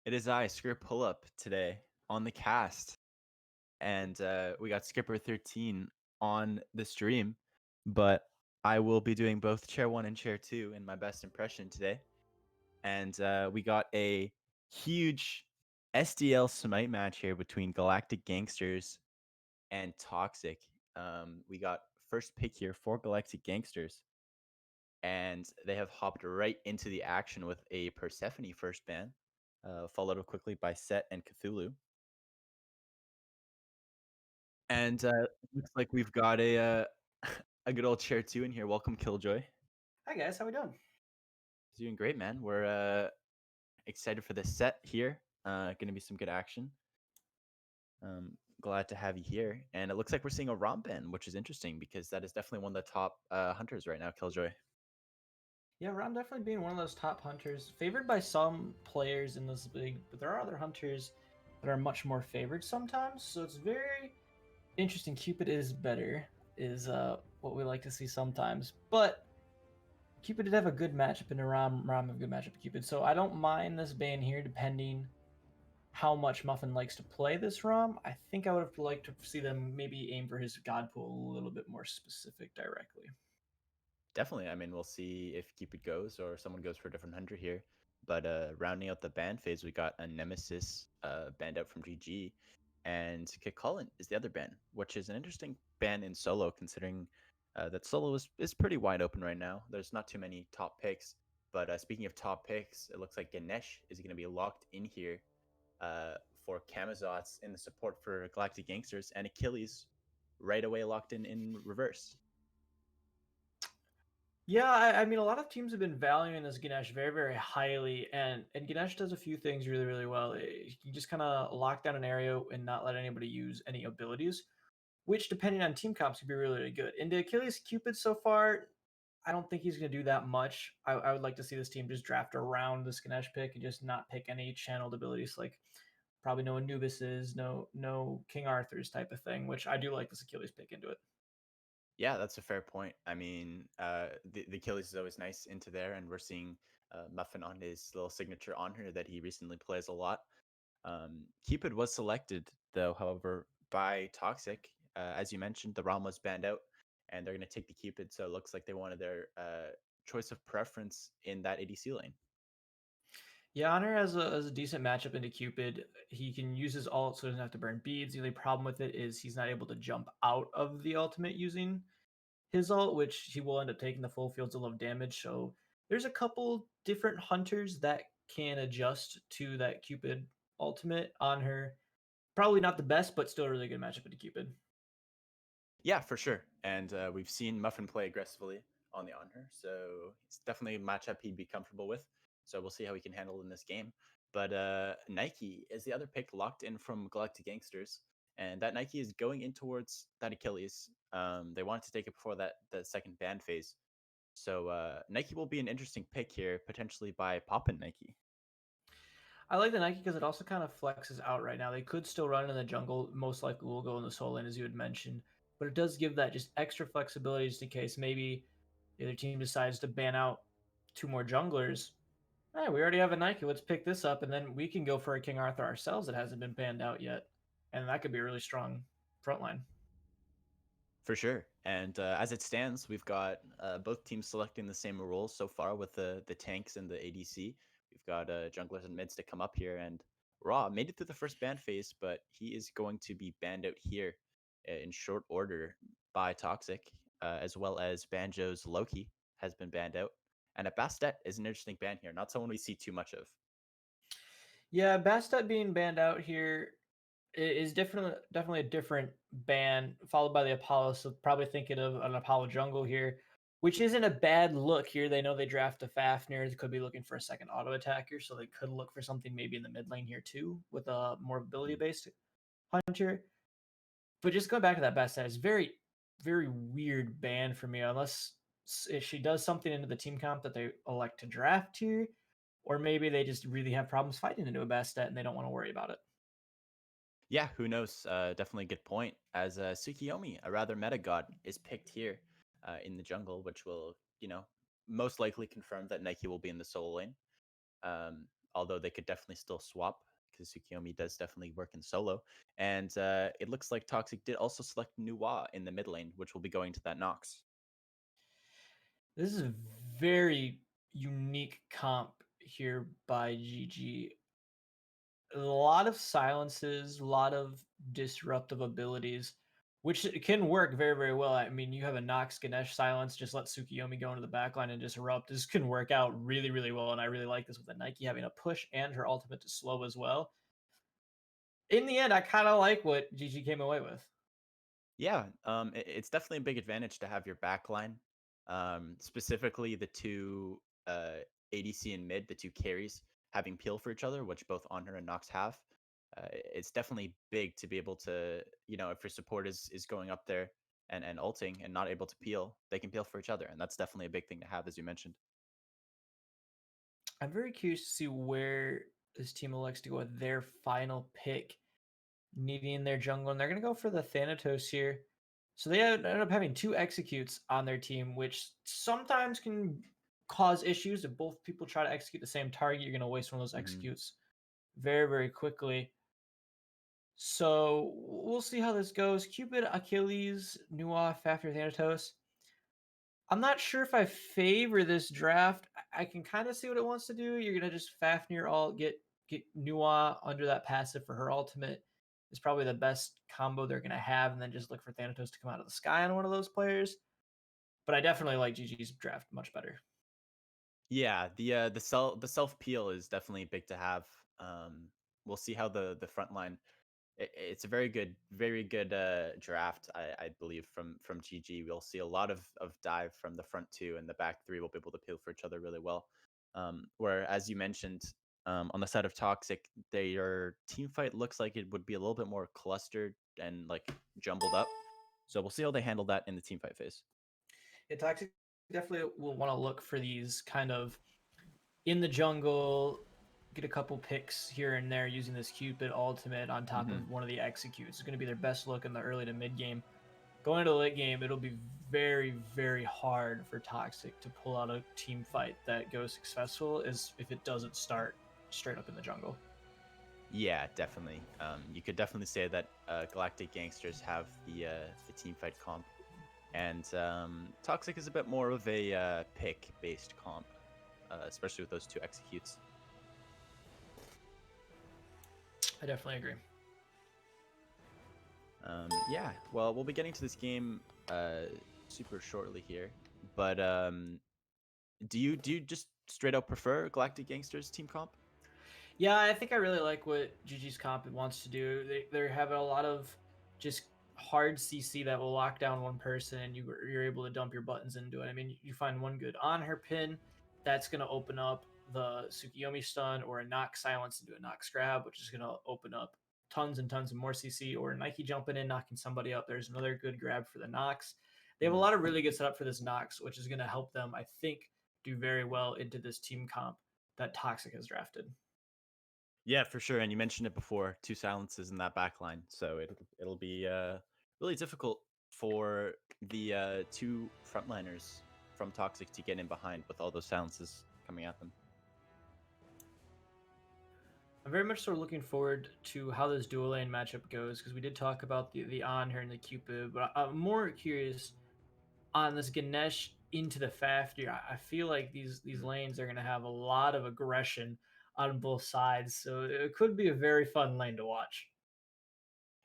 It is I, Skipper Pull-Up, today on the cast. And we got Skipper 13 on the stream. But I will be doing both Chair 1 and Chair 2 in my best impression today. And we got a huge SDL Smite match here between Galactic Gangsters and Toxic. We got first pick here for Galactic Gangsters. And they have hopped right into the action with a Persephone first ban, followed up quickly by Set and Cthulhu. And looks like we've got a a good old chair two in here. Welcome, Killjoy. Hi guys, how we doing? Doing great, man. We're excited for this set here. Gonna be some good action. Glad to have you here. And it looks like we're seeing a ROM ban, which is interesting because that is definitely one of the top hunters right now, Killjoy. Yeah, Ron definitely being one of those top hunters, favored by some players in this league, but there are other hunters that are much more favored sometimes. So it's very interesting. Cupid is better, is what we like to see sometimes. But Cupid did have a good matchup, and Ram have a good matchup with Cupid. So I don't mind this ban here, depending how much Muffin likes to play this ROM. I think I would have liked to see them maybe aim for his God pool a little bit more specific directly. Definitely. I mean, we'll see if Cupid goes or someone goes for a different hunter here. But rounding out the ban phase, we got a Nemesis banned out from GG, and Kikallin is the other ban, which is an interesting ban in solo, considering that solo is pretty wide open right now. There's not too many top picks. But speaking of top picks, it looks like Ganesh is going to be locked in here for Kamazots in the support for Galactic Gangsters, and Achilles right away locked in reverse. Yeah, I mean, a lot of teams have been valuing this Ganesh very, very highly, and Ganesh does a few things really, really well. He can just kind of lock down an area and not let anybody use any abilities, which, depending on team comps, could be really, really good. And the Achilles Cupid so far, I don't think he's going to do that much. I would like to see this team just draft around this Ganesh pick and just not pick any channeled abilities, like probably no Anubis's, no King Arthur's type of thing, which I do like this Achilles pick into it. Yeah, that's a fair point. I mean, the Achilles is always nice into there, and we're seeing Muffin on his little signature on her that he recently plays a lot. Cupid was selected, though, however, by Toxic. As you mentioned, the ROM was banned out, and they're going to take the Cupid, so it looks like they wanted their choice of preference in that ADC lane. Yeah, Honor has a decent matchup into Cupid. He can use his ult, so he doesn't have to burn beads. The only problem with it is he's not able to jump out of the ultimate using his ult, which he will end up taking the full fields of love damage. So there's a couple different hunters that can adjust to that Cupid ultimate on her. Probably not the best, but still a really good matchup into Cupid. Yeah, for sure. And we've seen Muffin play aggressively on the Honor, so it's definitely a matchup he'd be comfortable with. So we'll see how he can handle in this game. But Nike is the other pick locked in from Galactic Gangsters, and that Nike is going in towards that Achilles. They wanted to take it before the second ban phase. So Nike will be an interesting pick here, potentially by Poppin Nike. I like the Nike because it also kind of flexes out right now. They could still run in the jungle. Most likely will go in the soul lane, as you had mentioned. But it does give that just extra flexibility just in case maybe the other team decides to ban out two more junglers. Hey, we already have a Nike. Let's pick this up, and then we can go for a King Arthur ourselves that hasn't been banned out yet. And that could be a really strong front line. For sure. And as it stands, we've got both teams selecting the same roles so far with the tanks and the ADC. We've got junglers and mids to come up here, and Raw made it through the first ban phase, but he is going to be banned out here in short order by Toxic, as well as Banjo's Loki has been banned out. And a Bastet is an interesting ban here, not someone we see too much of. Yeah, Bastet being banned out here is definitely a different ban, followed by the Apollo. So probably thinking of an Apollo jungle here, which isn't a bad look here. They know they draft a Fafnir. They could be looking for a second auto attacker, so they could look for something maybe in the mid lane here too, with a more ability based hunter. But just going back to that Bastet, it's very weird ban for me, unless if she does something into the team comp that they elect to draft here, or maybe they just really have problems fighting into a Bastet and they don't want to worry about it. Yeah, who knows? Definitely a good point. As Tsukiyomi, a rather meta god, is picked here in the jungle, which will, most likely confirm that Nike will be in the solo lane. although they could definitely still swap because Tsukiyomi does definitely work in solo. And it looks like Toxic did also select Nuwa in the mid lane, which will be going to that Nox. This is a very unique comp here by GG. A lot of silences, a lot of disruptive abilities, which can work very, very well. I mean, you have a Nox Ganesh silence, just let Tsukiyomi go into the backline and disrupt. This can work out really, really well, and I really like this with the Nike having a push and her ultimate to slow as well. In the end, I kind of like what GG came away with. Yeah, it's definitely a big advantage to have your backline, specifically the two ADC and mid, the two carries having peel for each other, which both Honor and Nox have. It's definitely big to be able to, if your support is going up there and ulting and not able to peel, they can peel for each other, and that's definitely a big thing to have, as you mentioned. I'm very curious to see where this team elects to go with their final pick, needing their jungle, and they're going to go for the Thanatos here. So they end up having 2 executes on their team, which sometimes can cause issues if both people try to execute the same target. You're going to waste one of those Hmm. executes very, very quickly. So we'll see how this goes. Cupid, Achilles, Nuof after Thanatos. I'm not sure if I favor this draft. I can kind of see what it wants to do. You're gonna just Fafnir ult, get Nuwa under that passive for her ultimate. Is probably the best combo they're gonna have, and then just look for Thanatos to come out of the sky on one of those players. But I definitely like GG's draft much better. Yeah, the self peel is definitely big to have. We'll see how the front line. It's a very good draft, I believe, from GG. We'll see a lot of dive from the front two, and the back three will be able to peel for each other really well. Where, as you mentioned, on the side of Toxic, their team fight looks like it would be a little bit more clustered and like jumbled up. So we'll see how they handle that in the team fight phase. Yeah, Toxic definitely will want to look for these kind of in the jungle, get a couple picks here and there using this Cupid ultimate on top Hmm. of one of the executes. It's going to be their best look in the early to mid game. Going into the late game, it'll be very, very hard for Toxic to pull out a team fight that goes successful as if it doesn't start straight up in the jungle. Yeah, definitely. You could definitely say that Galactic Gangsters have the team fight comp, and Toxic is a bit more of a pick based comp, especially with those two executes. I definitely agree. Yeah, well, we'll be getting to this game super shortly here, but do you just straight up prefer Galactic Gangsters team comp? Yeah, I think I really like what GG's comp wants to do. They're having a lot of just hard CC that will lock down one person, and you're able to dump your buttons into it. I mean, you find one good on her pin, that's going to open up the Tsukiyomi stun or a knock silence into a knock grab, which is going to open up tons and tons of more CC, or Nike jumping in, knocking somebody up. There's another good grab for the Nox. They have a Mhm. lot of really good setup for this Nox, which is going to help them, I think, do very well into this team comp that Toxic has drafted. Yeah, for sure. And you mentioned it before, two silences in that back line. So it'll be really difficult for the two frontliners from Toxic to get in behind with all those silences coming at them. I'm very much sort of looking forward to how this dual lane matchup goes because we did talk about the on here and the Cupid, but I'm more curious on this Ganesh into the Fafnir. I feel like these lanes are going to have a lot of aggression on both sides, so it could be a very fun lane to watch.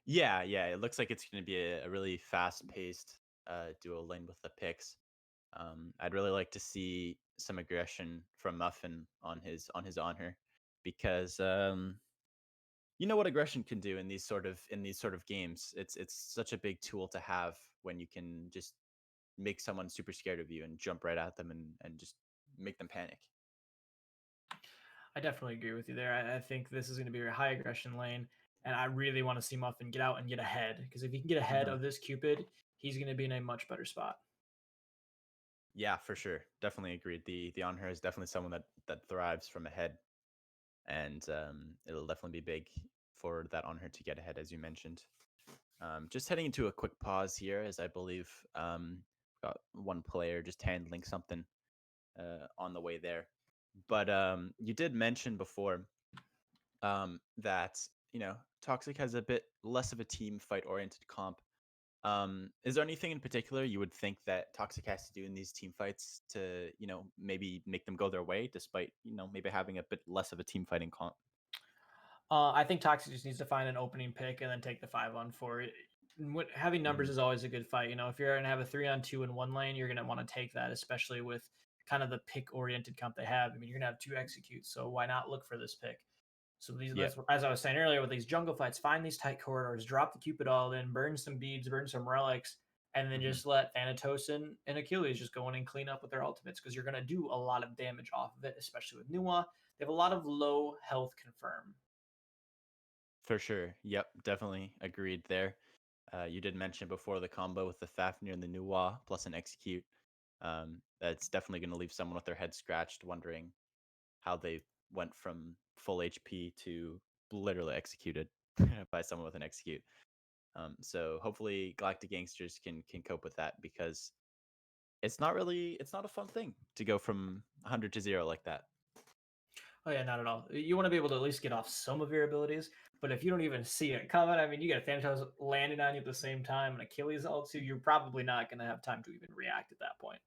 Yeah, yeah. It looks like it's going to be a really fast paced duo lane with the picks. I'd really like to see some aggression from Muffin on her because you know what aggression can do in these sort of games. It's such a big tool to have when you can just make someone super scared of you and jump right at them and just make them panic. I definitely agree with you there. I think this is going to be a high aggression lane, and I really want to see Muffin get out and get ahead because if he can get ahead Uh-huh. of this Cupid, he's going to be in a much better spot. Yeah, for sure. Definitely agreed. The on her is definitely someone that thrives from ahead, and it'll definitely be big for that on her to get ahead, as you mentioned. Just heading into a quick pause here, as I believe got one player just handling something on the way there. But you did mention before that Toxic has a bit less of a team fight oriented comp. Is there anything in particular you would think that Toxic has to do in these team fights to maybe make them go their way, despite maybe having a bit less of a team fighting comp? I think Toxic just needs to find an opening pick and then take the 5-on-4. Having numbers Mhm. is always a good fight. If you're going to have a 3-on-2 in one lane, you're going to want to take that, especially with kind of the pick oriented comp they have. I mean, you're going to have 2 executes, so why not look for this pick? So Yeah. as I was saying earlier, with these jungle fights, find these tight corridors, drop the Cupid all in, burn some beads, burn some relics, and then Mhm. just let Thanatos and Achilles just go in and clean up with their ultimates, because you're going to do a lot of damage off of it, especially with Nuwa. They have a lot of low health confirm. For sure. Yep, definitely agreed there. You did mention before the combo with the Fafnir and the Nuwa plus an execute. That's definitely going to leave someone with their head scratched, wondering how they went from full HP to literally executed by someone with an execute. So hopefully Galactic Gangsters can cope with that, because it's not a fun thing to go from 100 to 0 like that. Oh yeah, not at all. You want to be able to at least get off some of your abilities, but if you don't even see it coming, I mean, you got Thanatos landing on you at the same time and Achilles also, you're probably not going to have time to even react at that point.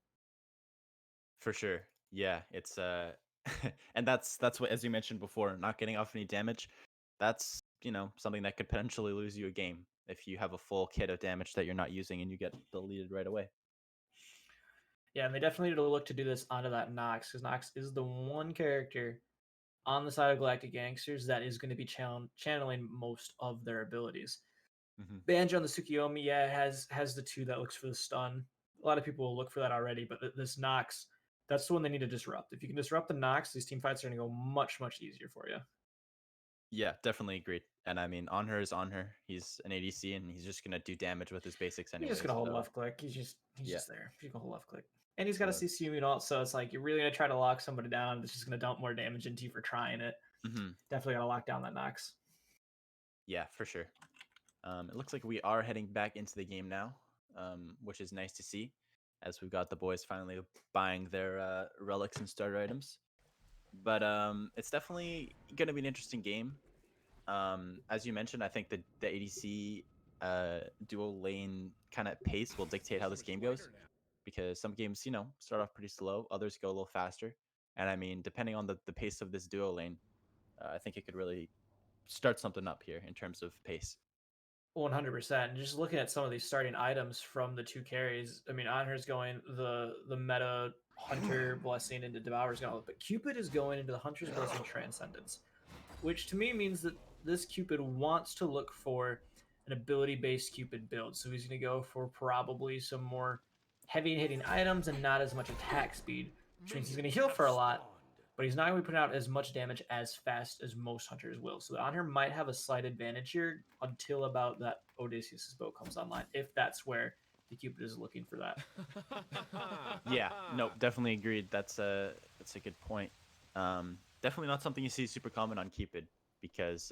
For sure. Yeah, it's and that's what, as you mentioned before, not getting off any damage. That's, something that could potentially lose you a game if you have a full kit of damage that you're not using and you get deleted right away. Yeah, and they definitely need to look to do this onto that Nox, because Nox is the one character on the side of Galactic Gangsters that is going to be channeling most of their abilities. Hmm. Banjo on the Tsukiyomi, yeah, has the 2 that looks for the stun. A lot of people will look for that already, but this Nox, that's the one they need to disrupt. If you can disrupt the Nox, these team fights are going to go much, much easier for you. Yeah, definitely agreed. And I mean, on her is on her. He's an ADC and he's just gonna do damage with his basics He's just anyways. gonna hold So left click. He's yeah. just there. He's gonna hold left click. And he's got a So CC mute ult, so it's like you're really gonna try to lock somebody down that's just gonna dump more damage into you for trying it. mhm. Definitely gotta lock down that Nox. Yeah, for sure. It looks like we are heading back into the game now, which is nice to see, as we've got the boys finally buying their relics and starter items. But it's definitely going to be an interesting game. As you mentioned, I think the ADC dual lane kind of pace will dictate how this game goes, because some games, start off pretty slow, others go a little faster. And I mean, depending on the pace of this duo lane, I think it could really start something up here in terms of pace. 100%. And just looking at some of these starting items from the 2 carries, I mean, Anher's going the meta Hunter Blessing into Devourer's Gauntlet, but Cupid is going into the Hunter's Blessing Transcendence, which to me means that this Cupid wants to look for an ability-based Cupid build. So he's going to go for probably some more heavy hitting items and not as much attack speed, which means he's going to heal for a lot, but he's not going to be putting out as much damage as fast as most hunters will. So the Honor might have a slight advantage here until about that Odysseus' bow comes online, if that's where the Cupid is looking for that. Yeah, no, definitely agreed. That's a good point. Definitely not something you see super common on Cupid, because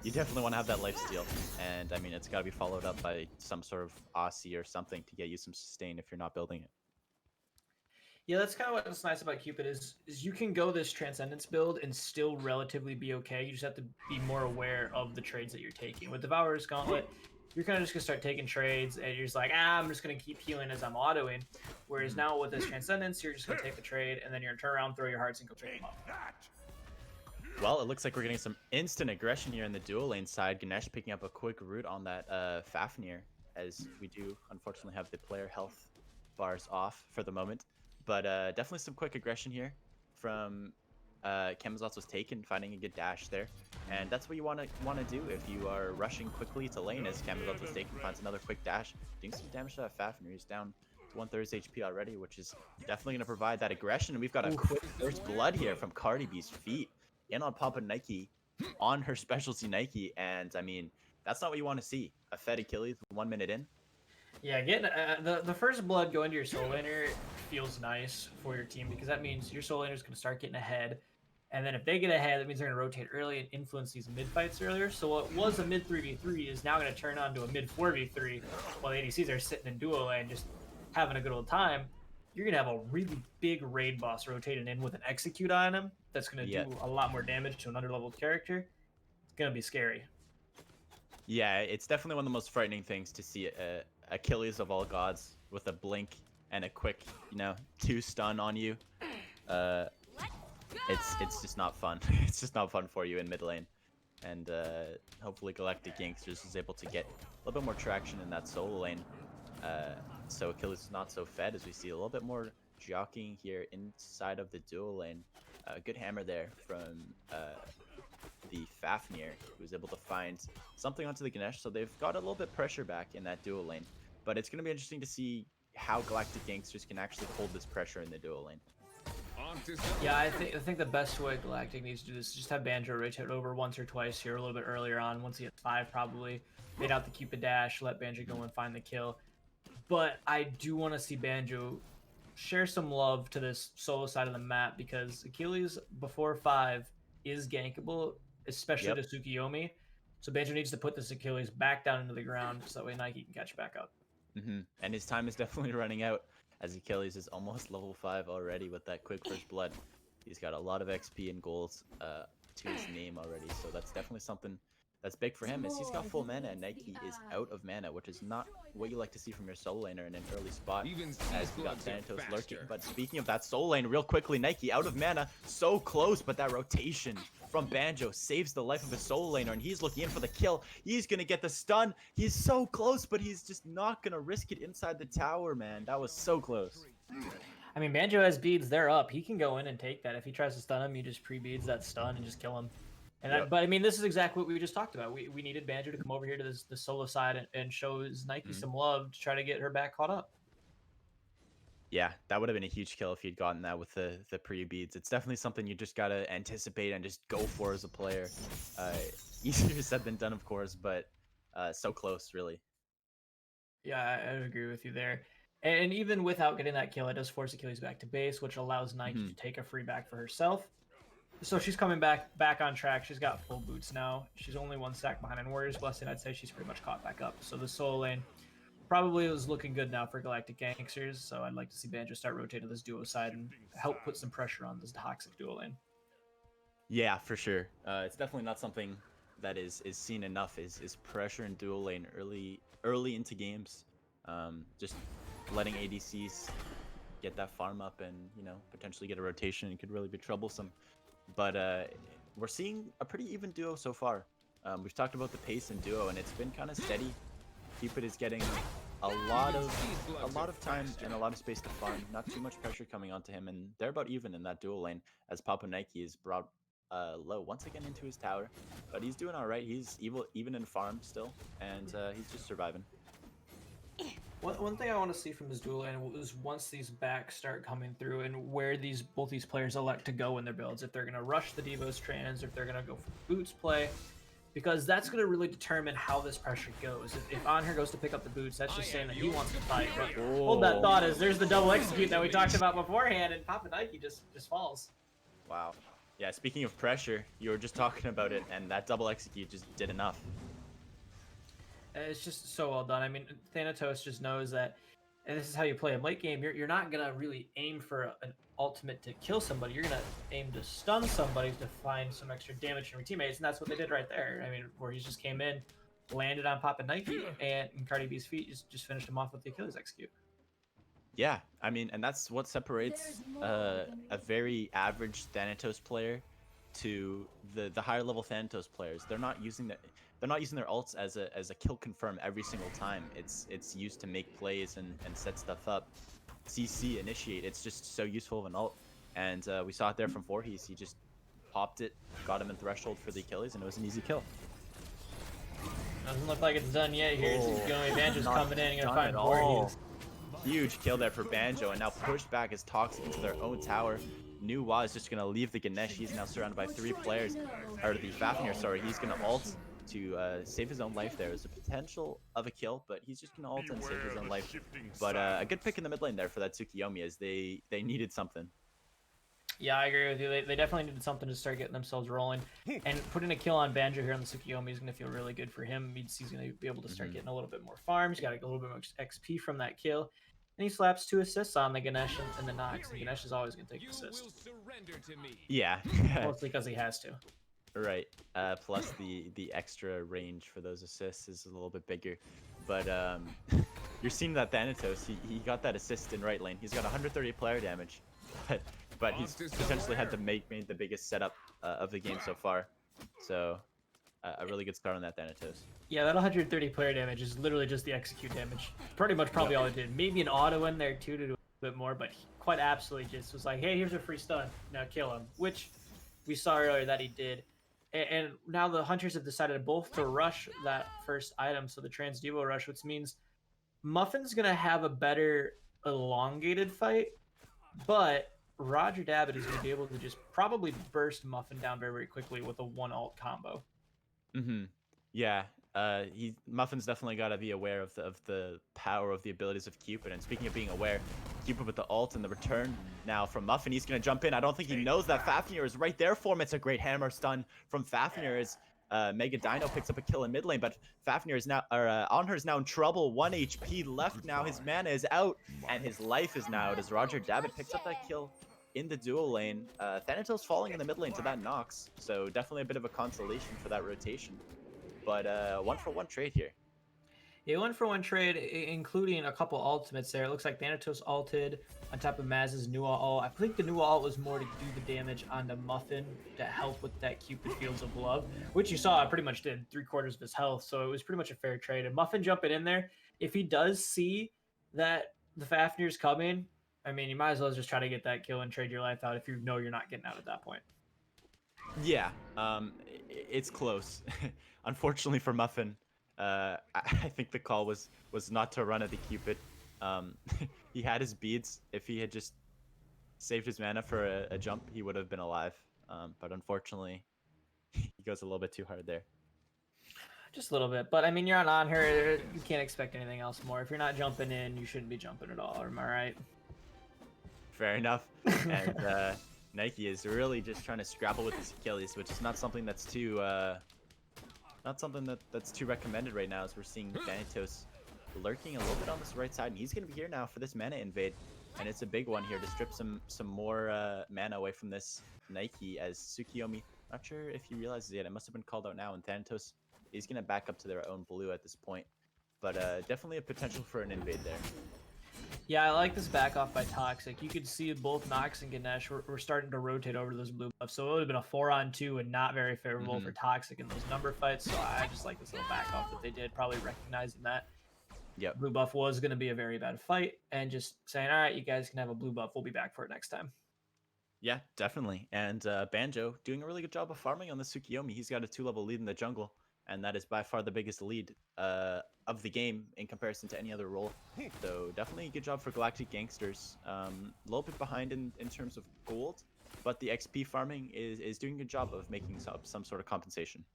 you definitely want to have that life steal, and I mean it's got to be followed up by some sort of Aussie or something to get you some sustain if you're not building it. Yeah, that's kind of what's nice about Cupid is you can go this Transcendence build and still relatively be okay. You just have to be more aware of the trades that you're taking. With Devourer's Gauntlet, you're kind of just gonna start taking trades, and you're just like, I'm just gonna keep healing as I'm autoing. Whereas now with this Transcendence, you're just gonna take the trade, and then you're gonna turn around, throw your hearts, and go pick them up. Well, it looks like we're getting some instant aggression here in the dual lane side. Ganesh picking up a quick root on that Fafnir, as we do unfortunately have the player health bars off for the moment. But definitely some quick aggression here from Kemazotz was taken, finding a good dash there. And that's what you want to do if you are rushing quickly to lane, as Kemazotz was taken, finds another quick dash, doing some damage to that Fafnir. He's down to 1/3 HP already, which is definitely going to provide that aggression. And we've got a quick first blood here from Cardi B's feet in on Papa Nike on her specialty Nike. And I mean, that's not what you want to see. A fed Achilles 1 minute in. Yeah, getting the first blood going to your soul laner feels nice for your team, because that means your soul laner is going to start getting ahead. And then if they get ahead, that means they're going to rotate early and influence these mid fights earlier. So what was a mid 3v3 is now going to turn on to a mid 4v3, while the ADCs are sitting in duo lane just having a good old time. you're gonna have a really big raid boss rotating in with an execute on him that's gonna Yeah. do a lot more damage to an underleveled character. It's gonna be scary. Yeah, it's definitely one of the most frightening things to see Achilles of all gods with a blink and a quick, 2 stun on you. It's just not fun. It's just not fun for you in mid lane. And hopefully Galactic Gangsters is able to get a little bit more traction in that solo lane. So Achilles is not so fed, as we see a little bit more jockeying here inside of the dual lane. Good hammer there from the Fafnir, who was able to find something onto the Ganesh. So they've got a little bit pressure back in that dual lane. But it's going to be interesting to see how Galactic Gangsters can actually hold this pressure in the dual lane. Yeah, I think the best way Galactic needs to do this is just have Banjo rotate over once or twice here a little bit earlier on. Once he hits 5, probably bait out the Cupid dash, let Banjo go and find the kill. But I do want to see Banjo share some love to this solo side of the map, because Achilles before 5 is gankable, especially to Tsukiyomi. So Banjo needs to put this Achilles back down into the ground so that way Nike can catch back up. And his time is definitely running out, as Achilles is almost level 5 already with that quick first blood. He's got a lot of XP and goals to his name already, so that's definitely something that's big for him, is he's got full mana and Nike is out of mana, which is not what you like to see from your solo laner in an early spot, as we got Thanatos lurking. But speaking of that solo lane, real quickly, Nike out of mana, so close, but that rotation from Banjo saves the life of his solo laner, and he's looking in for the kill. He's gonna get the stun. He's so close, but he's just not gonna risk it inside the tower, man. That was so close. I mean, Banjo has beads, they're up. He can go in and take that. If he tries to stun him, you just pre-beads that stun and just kill him. And but I mean, this is exactly what we just talked about. We needed Banjo to come over here to the solo side and show his Nike some love to try to get her back caught up. Yeah, that would have been a huge kill if he'd gotten that with the pre-beads. It's definitely something you just gotta anticipate and just go for as a player. Easier said than done, of course, but so close, really. Yeah, I agree with you there. And even without getting that kill, it does force Achilles back to base, which allows Nike to take a free back for herself. So she's coming back on track. She's got full boots now. She's only 1 stack behind in Warrior's Blessing. I'd say she's pretty much caught back up. So the solo lane probably is looking good now for Galactic Gangsters. So I'd like to see Banjo start rotating this duo side and help put some pressure on this toxic duo lane. Yeah, for sure. It's definitely not something that is seen enough. Is pressure in dual lane early into games. Just letting ADCs get that farm up and potentially get a rotation could really be troublesome. But we're seeing a pretty even duo so far. We've talked about the pace in duo, and it's been kind of steady. Cupid is getting a lot of time and a lot of space to farm. Not too much pressure coming onto him, and they're about even in that dual lane, as Papa Nike is brought low once again into his tower. But he's doing all right. He's even in farm still, and he's just surviving. One thing I want to see from this dual lane is once these backs start coming through and where both these players elect to go in their builds. If they're going to rush the Devo's trans, or if they're going to go for boots play, because that's going to really determine how this pressure goes. If Anher goes to pick up the boots, that's just saying that he wants to fight. But hold that thought, as there's the double execute that we talked about beforehand, and Papa Nike just falls. Wow. Yeah, speaking of pressure, you were just talking about it, and that double execute just did enough. It's just so well done. I mean, Thanatos just knows that, and this is how you play in late game. You're not gonna really aim for an ultimate to kill somebody. You're gonna aim to stun somebody to find some extra damage from your teammates, and that's what they did right there. I mean, where he just came in, landed on Papa Nike, and Cardi B's feet just finished him off with the Achilles execute. Yeah, I mean, and that's what separates a very average Thanatos player to the higher level Thanatos players. They're not using their ults as a kill confirm every single time. It's used to make plays and set stuff up. CC initiate. It's just so useful of an ult, and we saw it there from Voorhees. He just popped it, got him in threshold for the Achilles, and it was an easy kill. Doesn't look like it's done yet here. Banjo's coming in and gonna find Voorhees. Huge kill there for Banjo, and now pushed back as Toxic into their own tower. Nuwa is just gonna leave the Ganesh. He's now surrounded by 3 players, or the Fafnir, sorry. He's gonna ult to save his own life there. There's a potential of a kill, but he's just gonna ult and save his own life. But a good pick in the mid lane there for that Tsukiyomi, as they needed something. Yeah, I agree with you. They definitely needed something to start getting themselves rolling. And putting a kill on Banjo here on the Tsukiyomi is going to feel really good for him. Means he's going to be able to start getting a little bit more farms. He's got a little bit more XP from that kill. And he slaps 2 assists on the Ganesh and the Nox, and Ganesh is always going to take assist. Yeah. Mostly because he has to. Right. Plus the extra range for those assists is a little bit bigger. But you're seeing that Thanatos, he got that assist in right lane. He's got 130 player damage, but he's potentially had to made the biggest setup of the game so far. So a really good start on that Thanatos. Yeah, that 130 player damage is literally just the execute damage. Pretty much probably all it did. Maybe an auto in there too to do a bit more, but he quite absolutely just was like, hey, here's a free stun. Now kill him, which we saw earlier that he did. And now the Hunters have decided both to rush that first item, so the Trans Duo rush, which means Muffin's going to have a better elongated fight, but Roger Dabbit is going to be able to just probably burst Muffin down very, very quickly with a 1 ult combo. Mm-hmm. Yeah. Muffin's definitely got to be aware of the power of the abilities of Cupid. And speaking of being aware, Cupid with the ult and the return now from Muffin, he's gonna jump in. I don't think he knows that Fafnir is right there for him. It's a great hammer stun from Fafnir as Mega Dino picks up a kill in mid lane, but Fafnir is now, Onher is now in trouble. 1 HP left now. His mana is out and his life is now out as Roger Dabbit picks up that kill in the dual lane. Thanatos falling in the mid lane to that Nox, so definitely a bit of a consolation for that rotation. But 1-for-1 trade here. Yeah, 1-for-1 trade, including a couple ultimates there. It looks like Thanatos ulted on top of Maz's Nua ult. I think the Nua ult was more to do the damage on the Muffin to help with that Cupid Fields of Love, which you saw pretty much did 3/4 of his health, so it was pretty much a fair trade. And Muffin jumping in there, if he does see that the Fafnir's coming, I mean, you might as well just try to get that kill and trade your life out if you know you're not getting out at that point. Yeah, it's close. Unfortunately for Muffin, I think the call was not to run at the Cupid. He had his beads. If he had just saved his mana for a jump, he would have been alive. But unfortunately, he goes a little bit too hard there. Just a little bit. But, I mean, you're on her. You can't expect anything else more. If you're not jumping in, you shouldn't be jumping at all. Am I right? Fair enough. And Nike is really just trying to scrabble with his Achilles, which is not something that's too that's too recommended right now, as we're seeing Thanatos lurking a little bit on this right side, and he's gonna be here now for this mana invade, and it's a big one here to strip some more mana away from this Nike, as Tsukiyomi, not sure if he realizes it yet, it must have been called out now, and Thanatos is gonna back up to their own blue at this point, but definitely a potential for an invade there. Yeah, I like this back off by Toxic. You could see both Nox and Ganesh were starting to rotate over to those blue buffs, so it would have been a 4-on-2 and not very favorable for Toxic in those number fights. So I just like this little back off that they did, probably recognizing that blue buff was going to be a very bad fight, and just saying, all right, you guys can have a blue buff. We'll be back for it next time. Yeah, definitely. And Banjo doing a really good job of farming on the Tsukiyomi. He's got a 2-level lead in the jungle, and that is by far the biggest lead of the game in comparison to any other role. So definitely a good job for Galactic Gangsters. A little bit behind in terms of gold, but the XP farming is doing a good job of making some sort of compensation.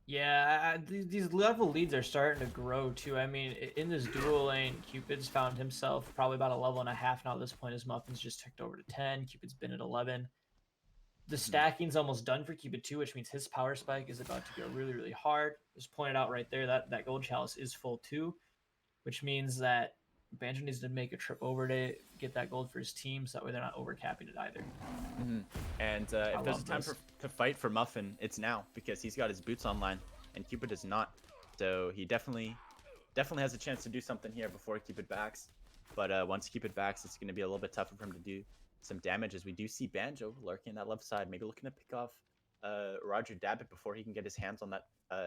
Yeah, these level leads are starting to grow too. I mean, in this dual lane, Cupid's found himself probably about a level and a half now at this point. His Muffin's just ticked over to 10. Cupid's been at 11. The stacking's almost done for Cupid too, which means his power spike is about to go really, really hard. Just pointed out right there that gold chalice is full too, which means that Banjo needs to make a trip over to get that gold for his team, so that way they're not overcapping it either. And if there's a time to fight for Muffin, it's now, because he's got his boots online and Cupid does not. So he definitely has a chance to do something here before Cupid backs. But once Cupid backs, it's going to be a little bit tougher for him to do some damage, as we do see Banjo lurking that left side, maybe looking to pick off Roger Dabbit before he can get his hands on that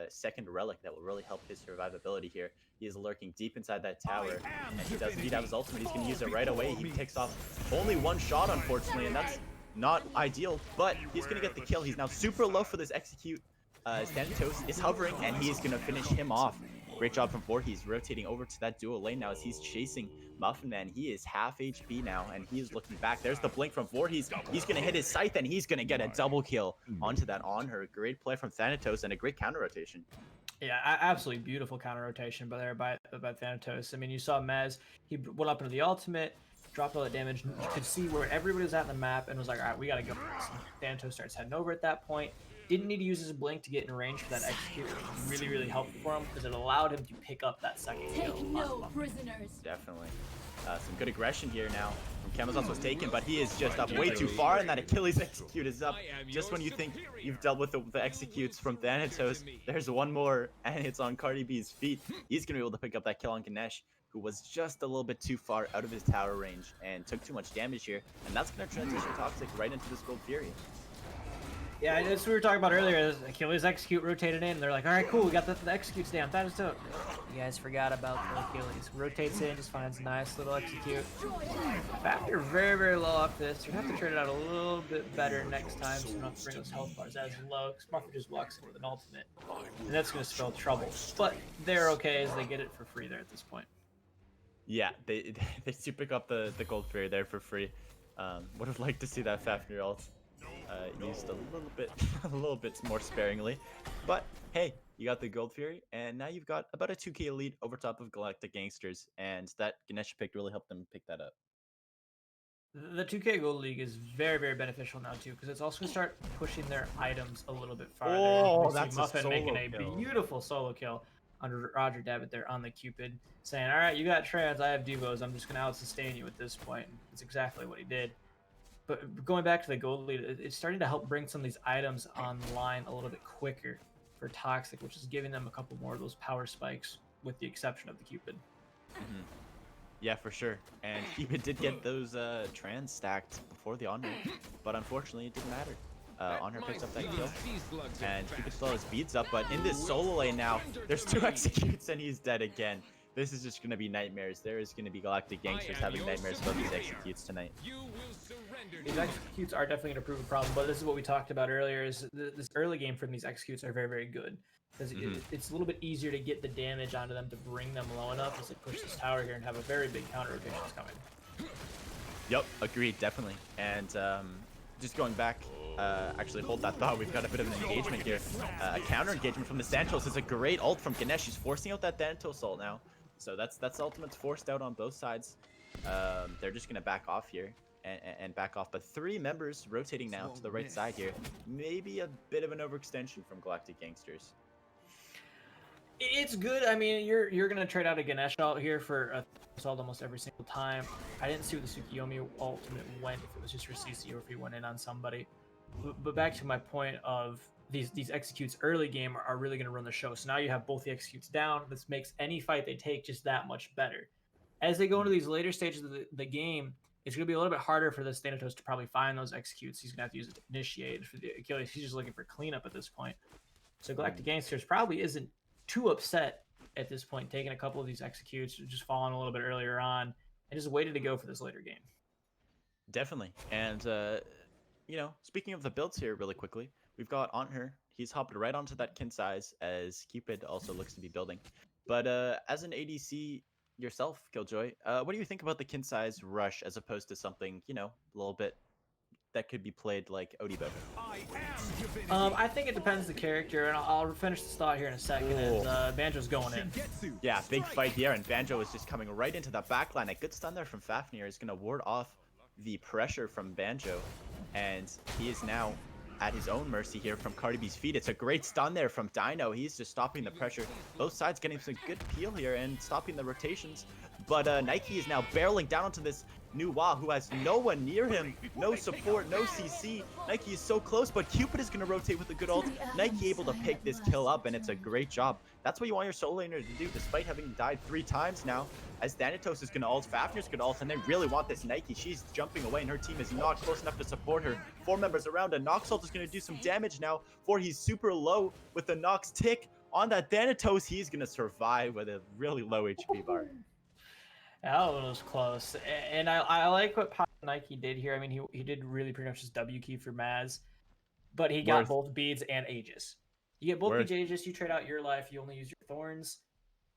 second relic that will really help his survivability here. He is lurking deep inside that tower, and he does indeed have his ultimate. He's going to use it right away. He takes off only 1 shot, unfortunately, and that's not ideal, but he's going to get the kill. He's now super low for this execute. Thanatos is hovering, and he is going to finish him off. Great job from Voorhees, rotating over to that dual lane now as he's chasing Muffin Man. He is half HP now, and he is looking back. There's the blink from Voorhees. He's going to hit his scythe, and he's going to get a double kill onto that on her. Great play from Thanatos, and a great counter rotation. Yeah, absolutely beautiful counter rotation by Thanatos. I mean, you saw Maz, he went up into the ultimate, dropped all that damage. You could see where everybody was at in the map and was like, all right, we got to go. Thanatos starts heading over at that point. didn't need to use his blink to get in range for that execute. It was really, really helpful for him because it allowed him to pick up that second kill. Definitely. Some good aggression here now from Chemazos was taken, but he is just up way too far, and that Achilles execute is up. Just when you think you've dealt with the executes from Thanatos, there's one more, and it's on Cardi B's feet. He's going to be able to pick up that kill on Ganesh, who was just a little bit too far out of his tower range and took too much damage here, and that's going to transition Toxic right into this Gold Fury. Yeah, that's what we were talking about earlier. Achilles execute rotated in. They're like, all right, cool, we got the executes down. That is dope. You guys forgot about the Achilles. Rotates in, just finds a nice little execute. Factor very, very low off this. You're gonna have to trade it out a little bit better next time, so you don't have to bring those health bars as low. Because Muffer just walks in with an ultimate, and that's gonna spell trouble. But they're okay as they get it for free there at this point. Yeah, they do pick up the Gold Fury there for free. Would have liked to see that Fafnir ult used a little bit more sparingly, but hey, you got the Gold Fury, and now you've got about a 2k lead over top of Galactic Gangsters, and that Ganesh pick really helped them pick that up. The 2K Gold League is very, very beneficial now too, because it's also going to start pushing their items a little bit farther. Oh, that's Muffin making a kill. beautiful solo kill under Roger Davitt there on the Cupid, saying, all right, you got trans, I have Devos, I'm just going to out-sustain you at this point. And it's exactly what he did. But going back to the Gold League, it's starting to help bring some of these items online a little bit quicker for Toxic, which is giving them a couple more of those power spikes, with the exception of the Cupid. Mm-hmm. Yeah, for sure. And Cupid did get those trans stacked before the Honor, but unfortunately it didn't matter. Honor picks up that kill, and Cupid still has beads up, but in this solo lane now, there's 2 executes and he's dead again. This is just going to be nightmares. There is going to be Galactic Gangsters having nightmares about these executes tonight. These executes are definitely going to prove a problem, but this is what we talked about earlier, is this early game from these executes are very, very good. Because it's a little bit easier to get the damage onto them to bring them low enough as they push this tower here and have a very big counter rotations coming. Yep, agreed, definitely. And just going back, actually hold that thought, we've got a bit of an engagement here. A counter engagement from the Thanatos is a great ult from Ganesh. He's forcing out that Thanatos ult now. So that's ultimate's forced out on both sides. They're just going to back off here. And back off, but 3 members rotating now to the right side here. Maybe a bit of an overextension from Galactic Gangsters. It's good. I mean, you're gonna trade out a Ganesh ult here for a assault almost every single time. I didn't see what the Tsukiyomi ultimate went, if it was just for CC or if he went in on somebody. But back to my point of these executes early game are really gonna run the show. So now you have both the executes down. This makes any fight they take just that much better. As they go into these later stages of the game, it's going to be a little bit harder for this Thanatos to probably find those executes. He's going to have to use it to initiate. For the Achilles, he's just looking for cleanup at this point. So Galactic Gangsters probably isn't too upset at this point, taking a couple of these executes, just falling a little bit earlier on, and just waited to go for this later game. Definitely. And, you know, speaking of the builds here really quickly, we've got Honor. He's hopped right onto that kin size as Cupid also looks to be building. But as an ADC yourself, Killjoy, what do you think about the kin size rush as opposed to something, you know, a little bit that could be played like Odibo? I think it depends the character, and I'll finish this thought here in a second. And Banjo's going in. Yeah, big fight here, and Banjo is just coming right into the backline. A good stun there from Fafnir is going to ward off the pressure from Banjo, and he is now at his own mercy here from Cardi B's feet. It's a great stun there from Dino. He's just stopping the pressure. Both sides getting some good peel here and stopping the rotations. But Nike is now barreling down onto this Nuwa, who has no one near him, no support, no CC. Nike is so close, but Cupid is going to rotate with a good ult. Nike able to pick this kill up, and it's a great job. That's what you want your solo laner to do, despite having died 3 times now. As Thanatos is going to ult, Fafnir's going to ult, and they really want this Nike. She's jumping away, and her team is not close enough to support her. 4 members around, and Nox ult is going to do some damage now, for he's super low with the Nox tick on that Thanatos. He's going to survive with a really low HP bar. That one was close, and I like what Nike did here. I mean, he did really pretty much just W key for Maz, but he got both beads and Aegis. You get both beads, Aegis, you trade out your life, you only use your thorns.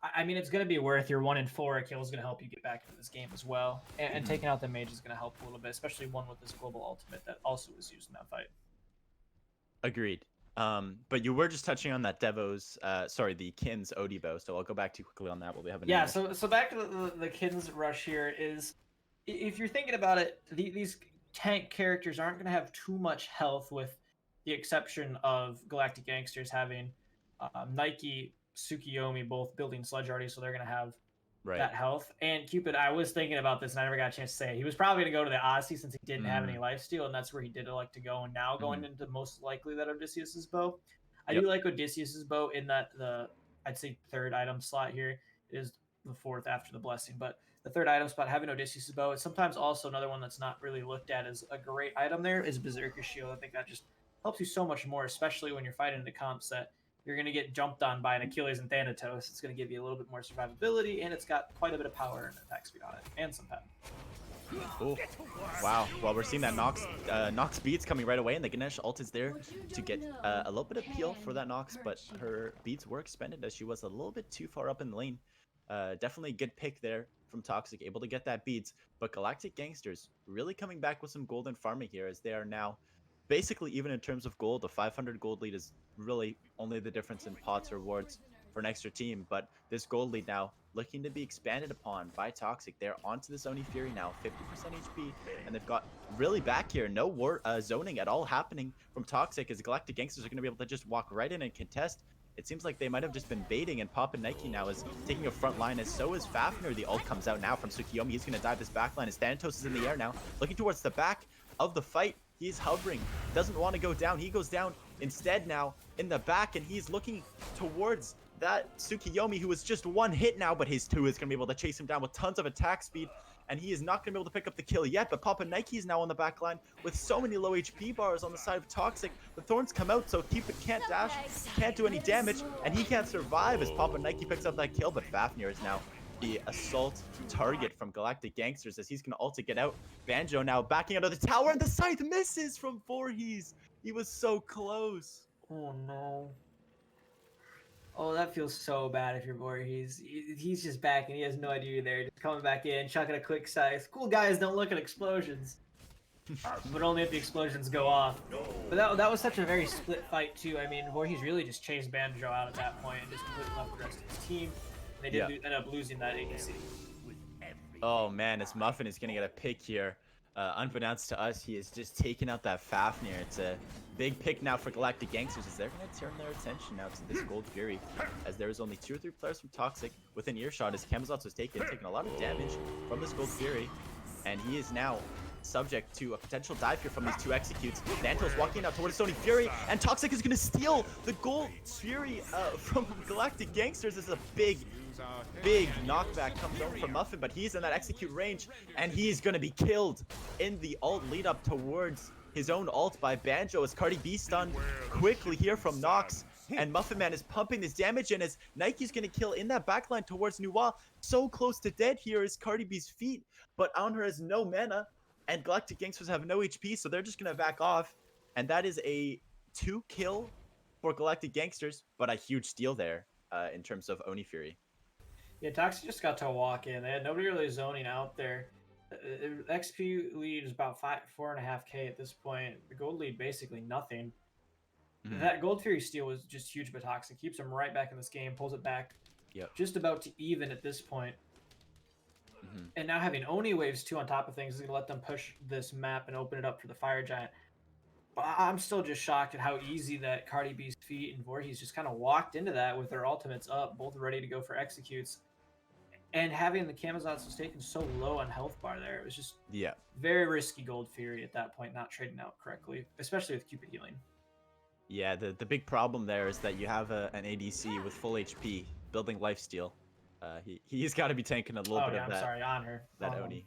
I mean, it's going to be worth your 1 in 4 kill is going to help you get back into this game as well, and taking out the mage is going to help a little bit, especially one with this global ultimate that also was used in that fight. Agreed. But you were just touching on that Devo's, the Kin's Odibo, so I'll go back to you quickly on that while we have an so back to the Kin's rush here is, if you're thinking about it, these tank characters aren't going to have too much health with the exception of Galactic Gangsters having Nike, Tsukiyomi both building Sludge already, so they're going to have Right. that health. And Cupid, I was thinking about this and I never got a chance to say it. He was probably going to go to the Odyssey since he didn't have any lifesteal, and that's where he did elect to go. And now going into most likely that Odysseus's bow. I do like Odysseus's bow in that I'd say third item slot here is the fourth after the blessing, but the third item spot having Odysseus's bow. It's sometimes also another one that's not really looked at as a great item there is Berserker Shield. I think that just helps you so much more, especially when you're fighting the comps that you're going to get jumped on by an Achilles and Thanatos. It's going to give you a little bit more survivability, and it's got quite a bit of power and attack speed on it, and some pen. Ooh. Wow. Well, we're seeing that Nox beats coming right away, and the Ganesh ult is there to get a little bit of peel for that Nox, but her beats were expended as she was a little bit too far up in the lane. Definitely a good pick there from Toxic, able to get that beats, but Galactic Gangsters really coming back with some golden farming here, as they are now basically even in terms of gold. The 500 gold lead is really only the difference in pots or rewards for an extra team, but this gold lead now looking to be expanded upon by Toxic. They're onto this Oni Fury now, 50% HP, and they've got really back here no zoning at all happening from Toxic, as Galactic Gangsters are going to be able to just walk right in and contest. It seems like they might have just been baiting, and Pop and Nike now is taking a front line, as so is Fafnir. The ult comes out now from Tsukiyomi. He's going to dive this back line, as Thanatos is in the air now, looking towards the back of the fight. He's hovering, doesn't want to go down. He goes down instead now in the back, and he's looking towards that Tsukiyomi, who is just one hit now, but his 2 is going to be able to chase him down with tons of attack speed, and he is not going to be able to pick up the kill yet. But Papa Nike is now on the back line with so many low HP bars on the side of Toxic. The Thorns come out, so Cupid can't dash, can't do any damage, and he can't survive as Papa Nike picks up that kill. But Fafnir is now the assault target from Galactic Gangsters, as he's going to ult to get out. Banjo now backing out of the tower, and the scythe misses from Voorhees. He was so close. Oh no. Oh, that feels so bad if you're Voorhees. He's just back and he has no idea you're there. Just coming back in, chucking a quick scythe. Cool guys don't look at explosions. But only if the explosions go off. But that was such a very split fight too. I mean, Voorhees really just chased Banjo out at that point and just completely left the rest of his team. They did end up losing that ADC. Oh man, as Muffin is going to get a pick here. Unbeknownst to us, he has just taken out that Fafnir. It's a big pick now for Galactic Gangsters, as they're going to turn their attention now to this Gold Fury, as there is only 2 or 3 players from Toxic within earshot, as Kamazotz was taking a lot of damage from this Gold Fury, and he is now subject to a potential dive here from these 2 executes. Nantos walking out towards Sony Fury, and Toxic is going to steal the Gold Fury from Galactic Gangsters. This is a big knockback comes over from Muffin, but he's in that execute range, and he's going to be killed in the ult lead up towards his own ult by Banjo, as Cardi B stunned quickly here from Nox, and Muffin Man is pumping this damage in, as Nike's going to kill in that backline towards Nuwa. So close to dead here is Cardi B's feet, but Aunher has no mana, and Galactic Gangsters have no HP, so they're just going to back off, and that is a 2 kill for Galactic Gangsters, but a huge steal there in terms of Oni Fury. Yeah, Toxic just got to walk in. They had nobody really zoning out there. The XP lead is about 4.5k at this point. The gold lead basically nothing. That Gold Fury steal was just huge, but Toxic keeps him right back in this game, pulls it back just about to even at this point. And now having Oni waves too on top of things is going to let them push this map and open it up for the Fire Giant. But I'm still just shocked at how easy that Cardi B's feet and Voorhees just kind of walked into that with their ultimates up, both ready to go for executes. And having the Kamazotz was taken so low on health bar there, it was just very risky Gold Fury at that point, not trading out correctly, especially with Cupid healing. Yeah, the big problem there is that you have an ADC with full HP building lifesteal. He's got to be tanking a little bit of that. Sorry, Aunher. That Oni.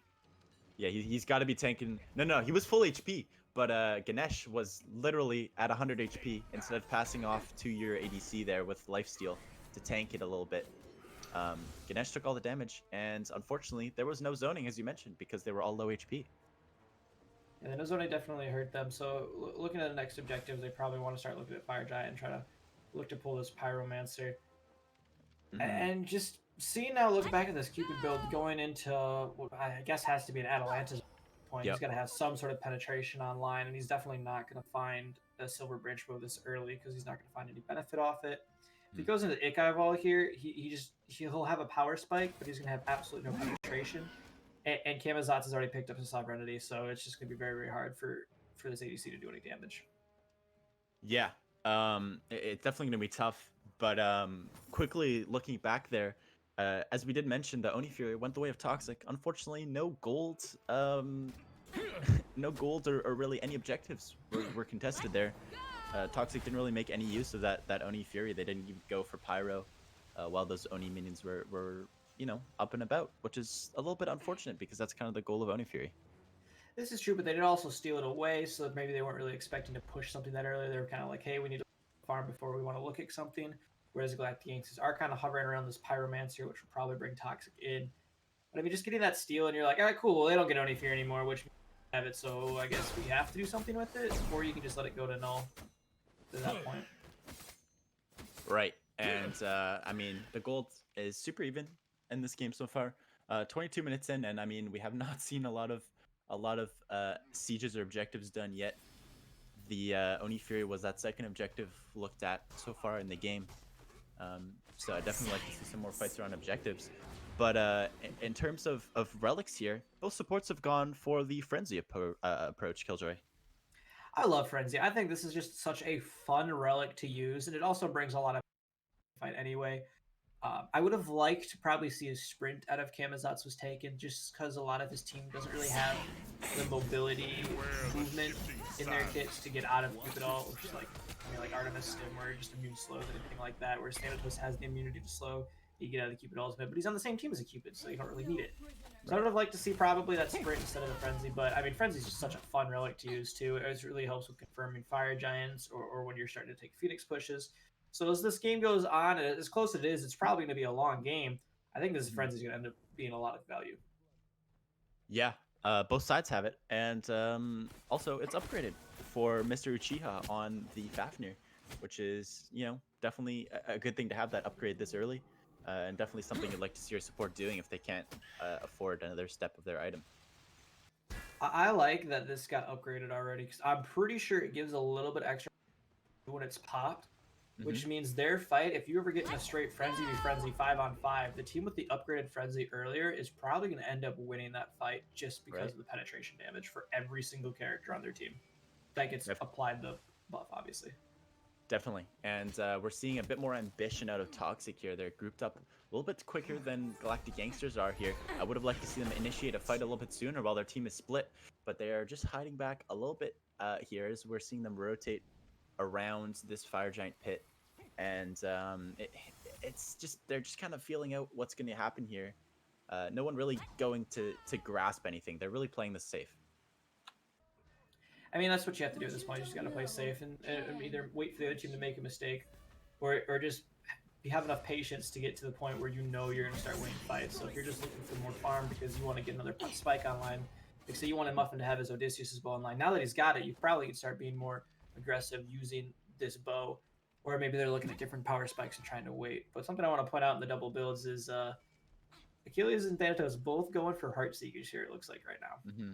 Yeah, he's got to be tanking. No, he was full HP, but Ganesh was literally at 100 HP instead of passing off to your ADC there with lifesteal to tank it a little bit. Ganesh took all the damage, and unfortunately, there was no zoning, as you mentioned, because they were all low HP. And the no zoning definitely hurt them. So looking at the next objective, they probably want to start looking at Fire Giant and try to look to pull this Pyromancer. And just seeing now, look back at this Cupid build going into what I guess has to be an Atalanta's point. He's got to have some sort of penetration online, and he's definitely not going to find a Silver Branch bow this early because he's not going to find any benefit off it. If he goes into Ikai Vol here, he'll have a power spike, but he's going to have absolutely no penetration. And Kamazotz has already picked up his sovereignty, so it's just going to be very, very hard for this ADC to do any damage. Yeah, it's definitely gonna be tough. But quickly looking back there, as we did mention, the Oni Fury went the way of Toxic. Unfortunately, no gold, no gold or really any objectives were contested there. Toxic didn't really make any use of that Oni Fury. They didn't even go for Pyro, while those Oni minions were up and about, which is a little bit unfortunate because that's kind of the goal of Oni Fury. This is true, but they did also steal it away, so maybe they weren't really expecting to push something that early. They were kind of like, hey, we need to farm before we want to look at something. Whereas the Galactic Gangsters are kind of hovering around this Pyromancer, which will probably bring Toxic in. But I mean, just getting that steal, and you're like, all right, cool. Well, they don't get any fear anymore, which means we have it. So I guess we have to do something with it, or you can just let it go to null at that point. Right, and I mean the gold is super even in this game so far. 22 minutes in, and I mean we have not seen a lot of sieges or objectives done yet. The Oni Fury was that second objective looked at so far in the game. So I definitely like to see some more fights around objectives. But in terms of relics here, both supports have gone for the Frenzy approach, Killjoy. I love Frenzy. I think this is just such a fun relic to use, and it also brings a lot of fight anyway. I would have liked to probably see a sprint out of Kamazat's was taken, just because a lot of his team doesn't really have the mobility movement in their kits to get out of Cupid all, which is like Artemis Stim, where you're just immune slows and anything like that, whereas Thanatos has the immunity to slow. You get out of the Cupid ultimate, but he's on the same team as a Cupid, so you don't really need it. So I would have liked to see probably that sprint instead of the Frenzy, but I mean, Frenzy is just such a fun relic to use too. It really helps with confirming Fire Giants or when you're starting to take Phoenix pushes. So as this game goes on, and as close as it is, it's probably going to be a long game. I think this Frenzy is going to end up being a lot of value. Yeah, both sides have it, and also it's upgraded for Mr. Uchiha on the Fafnir, which is definitely a good thing to have that upgrade this early, and definitely something you'd like to see your support doing if they can't afford another step of their item. I like that this got upgraded already because I'm pretty sure it gives a little bit extra when it's popped, which means their fight, if you ever get in a straight Frenzy v Frenzy 5-on-5, the team with the upgraded Frenzy earlier is probably going to end up winning that fight just because of the penetration damage for every single character on their team. That gets applied the buff, obviously. Definitely, and we're seeing a bit more ambition out of Toxic here. They're grouped up a little bit quicker than Galactic Gangsters are here. I would have liked to see them initiate a fight a little bit sooner while their team is split, but they are just hiding back a little bit here as we're seeing them rotate around this Fire Giant pit. And it's just they're just kind of feeling out what's going to happen here. No one really going to grasp anything. They're really playing this safe. I mean, that's what you have to do at this point. You just got to play safe and either wait for the other team to make a mistake, or just have enough patience to get to the point where you know you're going to start winning fights. So if you're just looking for more farm because you want to get another spike online, like say you wanted Muffin to have his Odysseus' bow online. Now that he's got it, you probably can start being more aggressive using this bow. Or maybe they're looking at different power spikes and trying to wait. But something I want to point out in the double builds is Achilles and Thanatos both going for Heart Seekers here, it looks like right now.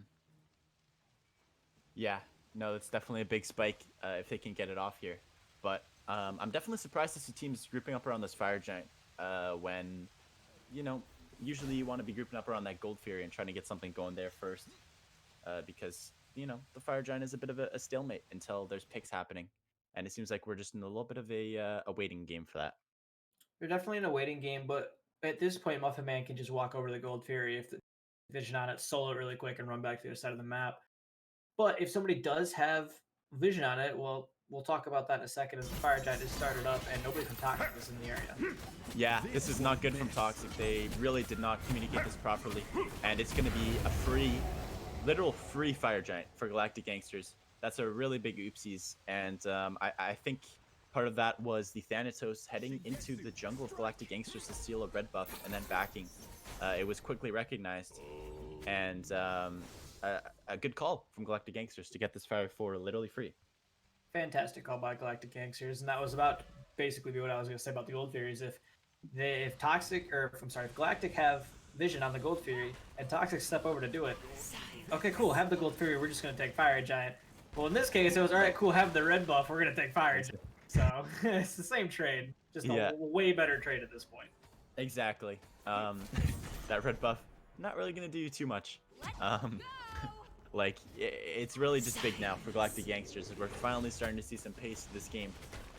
Yeah, no, that's definitely a big spike if they can get it off here. But I'm definitely surprised to see teams grouping up around this Fire Giant when, usually you want to be grouping up around that Gold Fury and trying to get something going there first. Because, the Fire Giant is a bit of a stalemate until there's picks happening. And it seems like we're just in a little bit of a waiting game for that. They're definitely in a waiting game, but at this point, Muffin Man can just walk over the Gold Fury if the vision on it, solo it really quick, and run back to the other side of the map. But if somebody does have vision on it, well, we'll talk about that in a second as the Fire Giant is started up and nobody from Toxic is in the area. Yeah, this is not good from Toxic. They really did not communicate this properly. And it's going to be a literal free Fire Giant for Galactic Gangsters. That's a really big oopsies. And I think part of that was the Thanatos heading into the jungle of Galactic Gangsters to steal a red buff and then backing. It was quickly recognized. And a good call from Galactic Gangsters to get this Fire 4 literally free. Fantastic call by Galactic Gangsters. And that was about basically what I was going to say about the Gold Furies. If Galactic have vision on the Gold Fury and Toxic step over to do it, okay, cool, have the Gold Fury, we're just going to take Fire Giant. Well, in this case, it was, all right, cool, have the red buff, we're going to take Fire Giant. So, it's the same trade, just a way better trade at this point. Exactly. That red buff, not really going to do you too much. Like, it's really just big now for Galactic Gangsters. We're finally starting to see some pace to this game.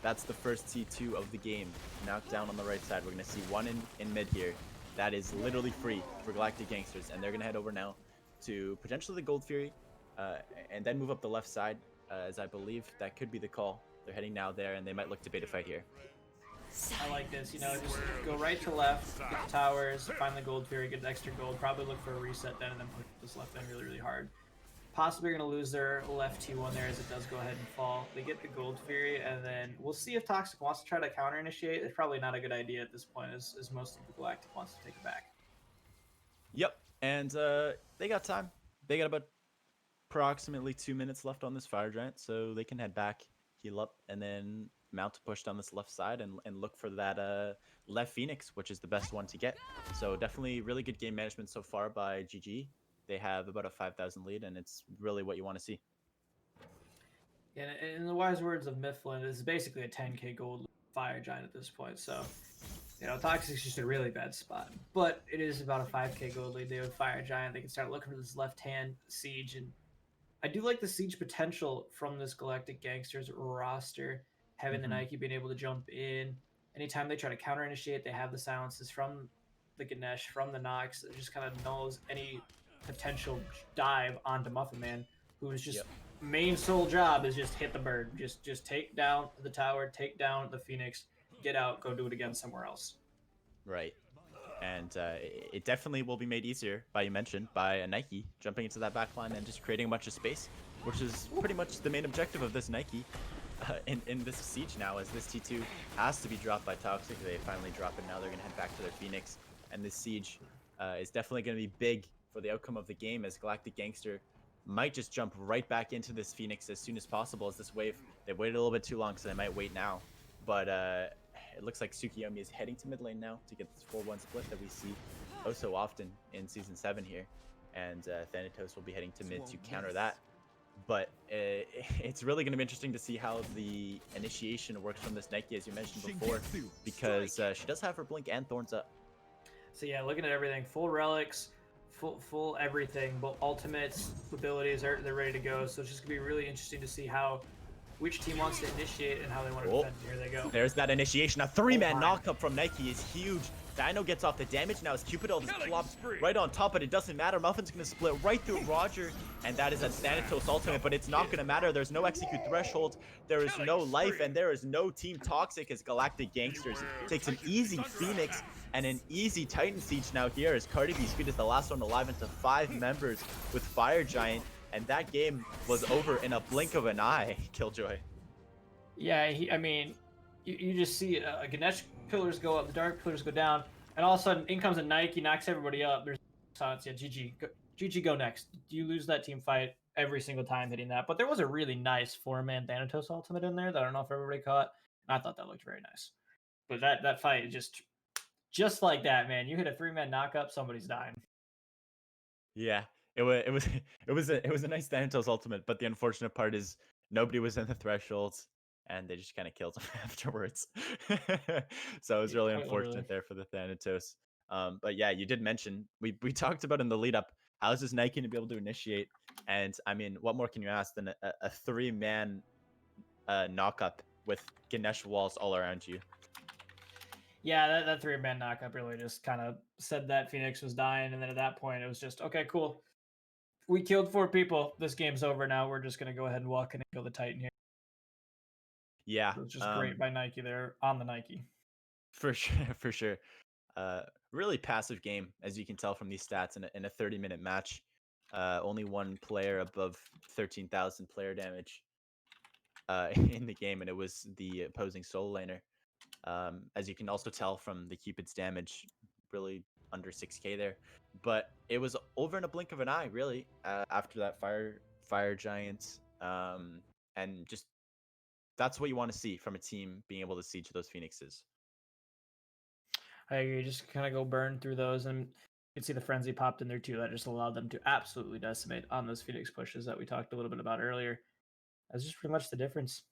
That's the first T2 of the game. Knocked down on the right side. We're going to see one in mid here. That is literally free for Galactic Gangsters. And they're going to head over now to potentially the Gold Fury. And then move up the left side, as I believe that could be the call. They're heading now there, and they might look to bait a fight here. I like this, you know, just go right to left, get the towers, find the Gold Fury, get the extra gold, probably look for a reset then, and then push this left end really, really hard. Possibly going to lose their left T1 there as it does go ahead and fall. They get the Gold Fury, and then we'll see if Toxic wants to try to counter-initiate. It's probably not a good idea at this point, as most of the Galactic wants to take it back. Yep, and they got time. They got about approximately 2 minutes left on this Fire Giant, so they can head back, heal up, and then mount to push down this left side and look for that left Phoenix, which is the best one to get. So definitely really good game management so far by GG. They have about a 5,000 lead, and it's really what you want to see. And in the wise words of Mifflin, this is basically a 10k gold Fire Giant at this point, so you know, Toxic's just a really bad spot. But it is about a 5k gold lead. They have Fire Giant. They can start looking for this left-hand Siege, and I do like the Siege potential from this Galactic Gangsters roster, having the Nike being able to jump in. Anytime they try to counter-initiate, they have the silences from the Ganesh, from the Nox, that just kind of knows any potential dive onto Muffin Man, who's just main sole job is just hit the bird. Just take down the tower, take down the Phoenix, get out, go do it again somewhere else. Right. And it definitely will be made easier, by you mentioned, by a Nike jumping into that backline and just creating a bunch of space, which is pretty much the main objective of this Nike in this siege now, as this T2 has to be dropped by Toxic. They finally drop it. Now they're going to head back to their Phoenix. And this siege is definitely going to be big for the outcome of the game, as Galactic Gangster might just jump right back into this Phoenix as soon as possible, as this wave, they waited a little bit too long, so they might wait now. But it looks like Tsukiyomi is heading to mid lane now to get this 4-1 split that we see oh so often in Season 7 here. And Thanatos will be heading to mid to counter that. But it's really going to be interesting to see how the initiation works from this Nike, as you mentioned before, because she does have her Blink and Thorns up. So yeah, looking at everything, full relics, full everything, but ultimates, abilities, they're ready to go. So it's just going to be really interesting to see which team wants to initiate and how they want to defend. Here they go. There's that initiation. A 3-man knock-up from Nike is huge. Dino gets off the damage now as Cupidol just plops right on top, but it doesn't matter. Muffin's going to split right through Roger, and that is a Thanatos ultimate, but it's not going to matter. There's no execute threshold. There is no life, and there is no Team Toxic, as Galactic Gangsters takes an easy Phoenix and an easy Titan Siege now here, as Cardi B Speed is the last one alive into 5 members with Fire Giant. And that game was over in a blink of an eye, Killjoy. Yeah, I mean, you just see Ganesh pillars go up, the Dark pillars go down, and all of a sudden, in comes a Nike, knocks everybody up. There's silence. Yeah, GG, go next. You lose that team fight every single time hitting that. But there was a really nice 4-man Thanatos ultimate in there that I don't know if everybody caught. And I thought that looked very nice. But that fight, just like that, man. You hit a 3-man knockup, somebody's dying. Yeah. It was a nice Thanatos ultimate, but the unfortunate part is nobody was in the thresholds, and they just kind of killed him afterwards. So it was really unfortunate there for the Thanatos. But yeah, you did mention we talked about in the lead up, how is this Nike to be able to initiate? And I mean, what more can you ask than a 3-man knock up with Ganesh walls all around you? Yeah, that 3-man knockup really just kind of said that Phoenix was dying, and then at that point it was just, okay, cool. We killed 4 people. This game's over now. We're just going to go ahead and walk in and kill the Titan here. Yeah. It was just great by Nike there on the Nike. For sure. Really passive game, as you can tell from these stats in a 30-minute match. Only one player above 13,000 player damage in the game, and it was the opposing solo laner. As you can also tell from the Cupid's damage, really under 6k there. But it was over in a blink of an eye, really, after that fire giant. And just that's what you want to see from a team being able to siege those Phoenixes. I agree. Just kind of go burn through those, and you can see the frenzy popped in there too. That just allowed them to absolutely decimate on those Phoenix pushes that we talked a little bit about earlier. That's just pretty much the difference.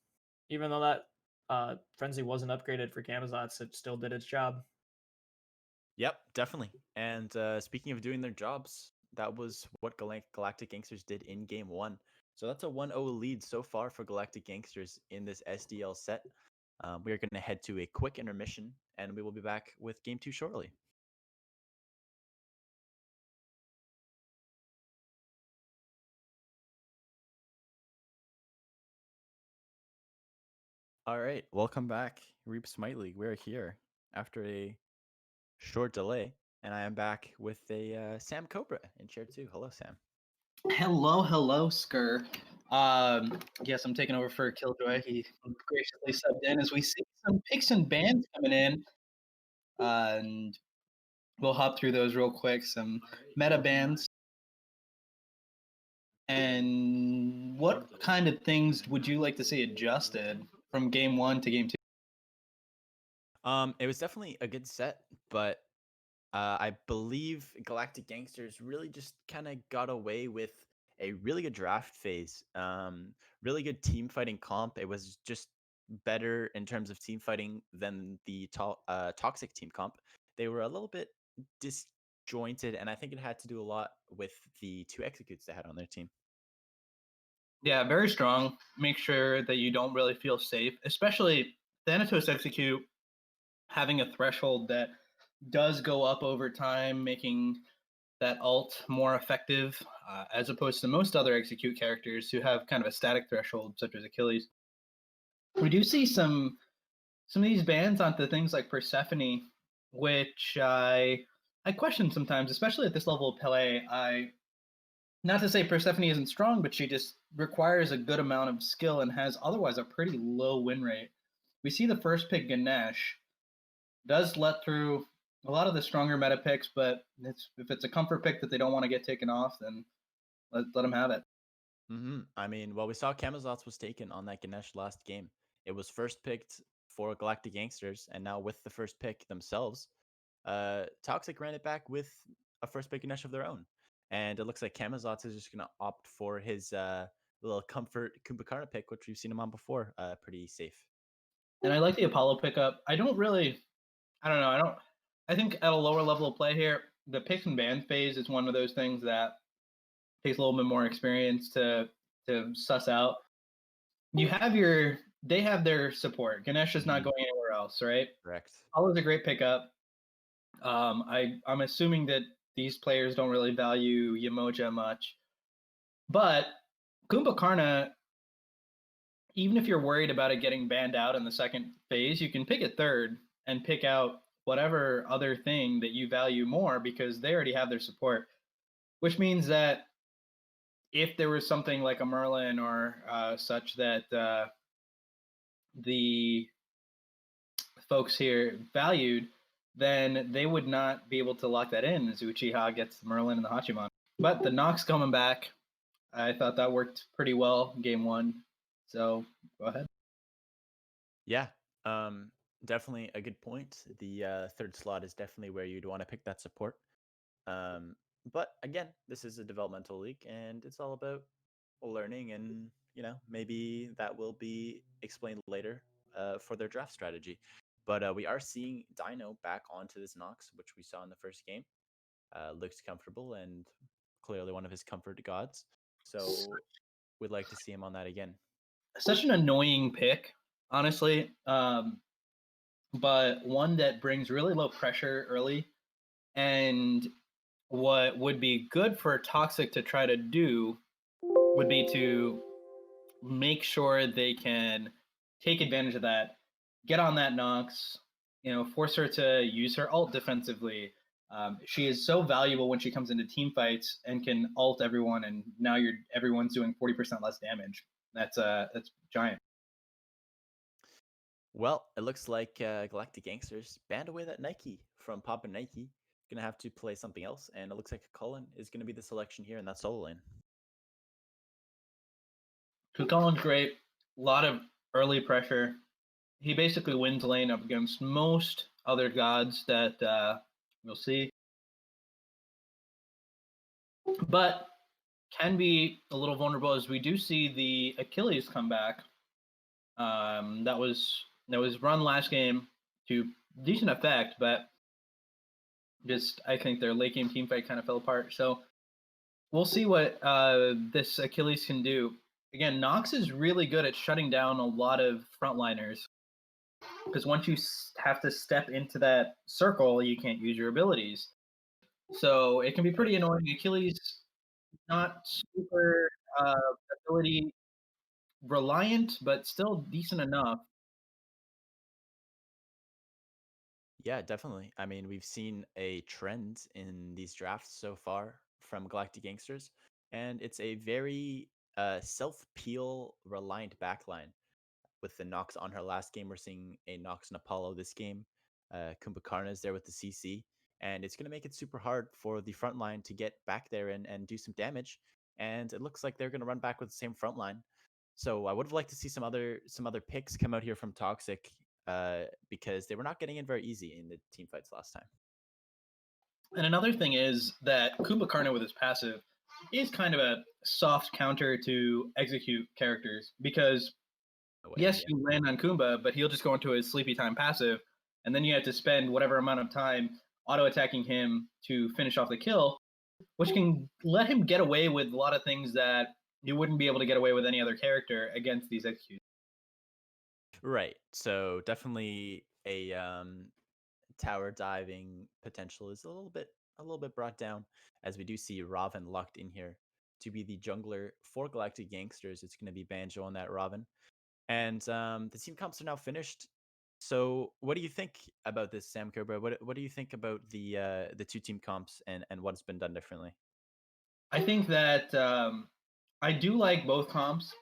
Even though that frenzy wasn't upgraded for Camazotz, it still did its job. Yep, definitely. And speaking of doing their jobs, that was what Galactic Gangsters did in game 1. So that's a 1-0 lead so far for Galactic Gangsters in this SDL set. We are going to head to a quick intermission, and we will be back with game 2 shortly. All right, welcome back, Reap Smite League. We're here after a short delay, and I am back with a Sam Cobra in chair 2. Hello, Sam. Hello, Skur. Yes, I'm taking over for Killjoy. He graciously subbed in as we see some picks and bans coming in. And we'll hop through those real quick. Some meta bans. And what kind of things would you like to see adjusted from game 1 to game 2? It was definitely a good set, but I believe Galactic Gangsters really just kind of got away with a really good draft phase. Really good team fighting comp. It was just better in terms of team fighting than the toxic team comp. They were a little bit disjointed, and I think it had to do a lot with the 2 executes they had on their team. Yeah, very strong. Make sure that you don't really feel safe, especially Thanatos execute having a threshold that does go up over time, making that ult more effective, as opposed to most other execute characters who have kind of a static threshold, such as Achilles. We do see some of these bans onto things like Persephone, which I question sometimes, especially at this level of play. Not to say Persephone isn't strong, but she just requires a good amount of skill and has otherwise a pretty low win rate. We see the first pick Ganesh does let through a lot of the stronger meta picks, but if it's a comfort pick that they don't want to get taken off, then let them have it. I mean, well, we saw Camazotz was taken on that Ganesh last game. It was first picked for Galactic Gangsters, and now with the first pick themselves, Toxic ran it back with a first pick Ganesh of their own. And it looks like Camazotz is just going to opt for his little comfort Kumbhakarna pick, which we've seen him on before. Pretty safe. And I like the Apollo pickup. I don't know. I think at a lower level of play here, the pick and ban phase is one of those things that takes a little bit more experience to suss out. They have their support. Ganesh is not going anywhere else, right? Correct. Apollo's a great pickup. I'm assuming that these players don't really value Yamoja much. But Kumbhakarna, even if you're worried about it getting banned out in the second phase, you can pick it third and pick out whatever other thing that you value more because they already have their support. Which means that if there was something like a Merlin or such that the folks here valued, then they would not be able to lock that in as Uchiha gets the Merlin and the Hachiman. But the Nox coming back, I thought that worked pretty well in game 1. So go ahead. Yeah, definitely a good point. The third slot is definitely where you'd want to pick that support. But again, this is a developmental league, and it's all about learning, and maybe that will be explained later for their draft strategy. But we are seeing Dino back onto this Nox, which we saw in the first game. Looks comfortable and clearly one of his comfort gods. So we'd like to see him on that again. Such an annoying pick, honestly, but one that brings really low pressure early. And what would be good for Toxic to try to do would be to make sure they can take advantage of that, get on that Nox, force her to use her ult defensively. She is so valuable when she comes into team fights and can ult everyone, and now everyone's doing 40% less damage. That's giant. Well, it looks like Galactic Gangsters banned away that Nike from Papa Nike. Gonna have to play something else, and it looks like Cullen is gonna be the selection here in that solo lane. Cullen's great. A lot of early pressure. He basically wins lane up against most other gods that we'll see. But can be a little vulnerable as we do see the Achilles come back. That was run last game to decent effect, but just I think their late game team fight kind of fell apart. So we'll see what this Achilles can do. Again, Nox is really good at shutting down a lot of frontliners because once you have to step into that circle, you can't use your abilities. So it can be pretty annoying. Achilles not super ability reliant, but still decent enough. Yeah, definitely. I mean, we've seen a trend in these drafts so far from Galactic Gangsters, and it's a very self-peel reliant backline. With the Nox on her last game, we're seeing a Nox and Apollo this game. Kumbhakarna is there with the CC, and it's going to make it super hard for the front line to get back there and do some damage. And it looks like they're going to run back with the same front line. So I would have liked to see some other picks come out here from Toxic, because they were not getting in very easy in the team fights last time. And another thing is that Kumbhakarna with his passive is kind of a soft counter to execute characters because yes, you land on Kumba, but he'll just go into his sleepy time passive, and then you have to spend whatever amount of time auto attacking him to finish off the kill, which can let him get away with a lot of things that you wouldn't be able to get away with any other character against these executes. Right. So definitely a tower diving potential is a little bit brought down, as we do see Raven locked in here to be the jungler for Galactic Gangsters. It's going to be Banjo on that Raven. And the team comps are now finished. So what do you think about this, Sam Cobra? What do you think about the two team comps and what's been done differently? I think that I do like both comps.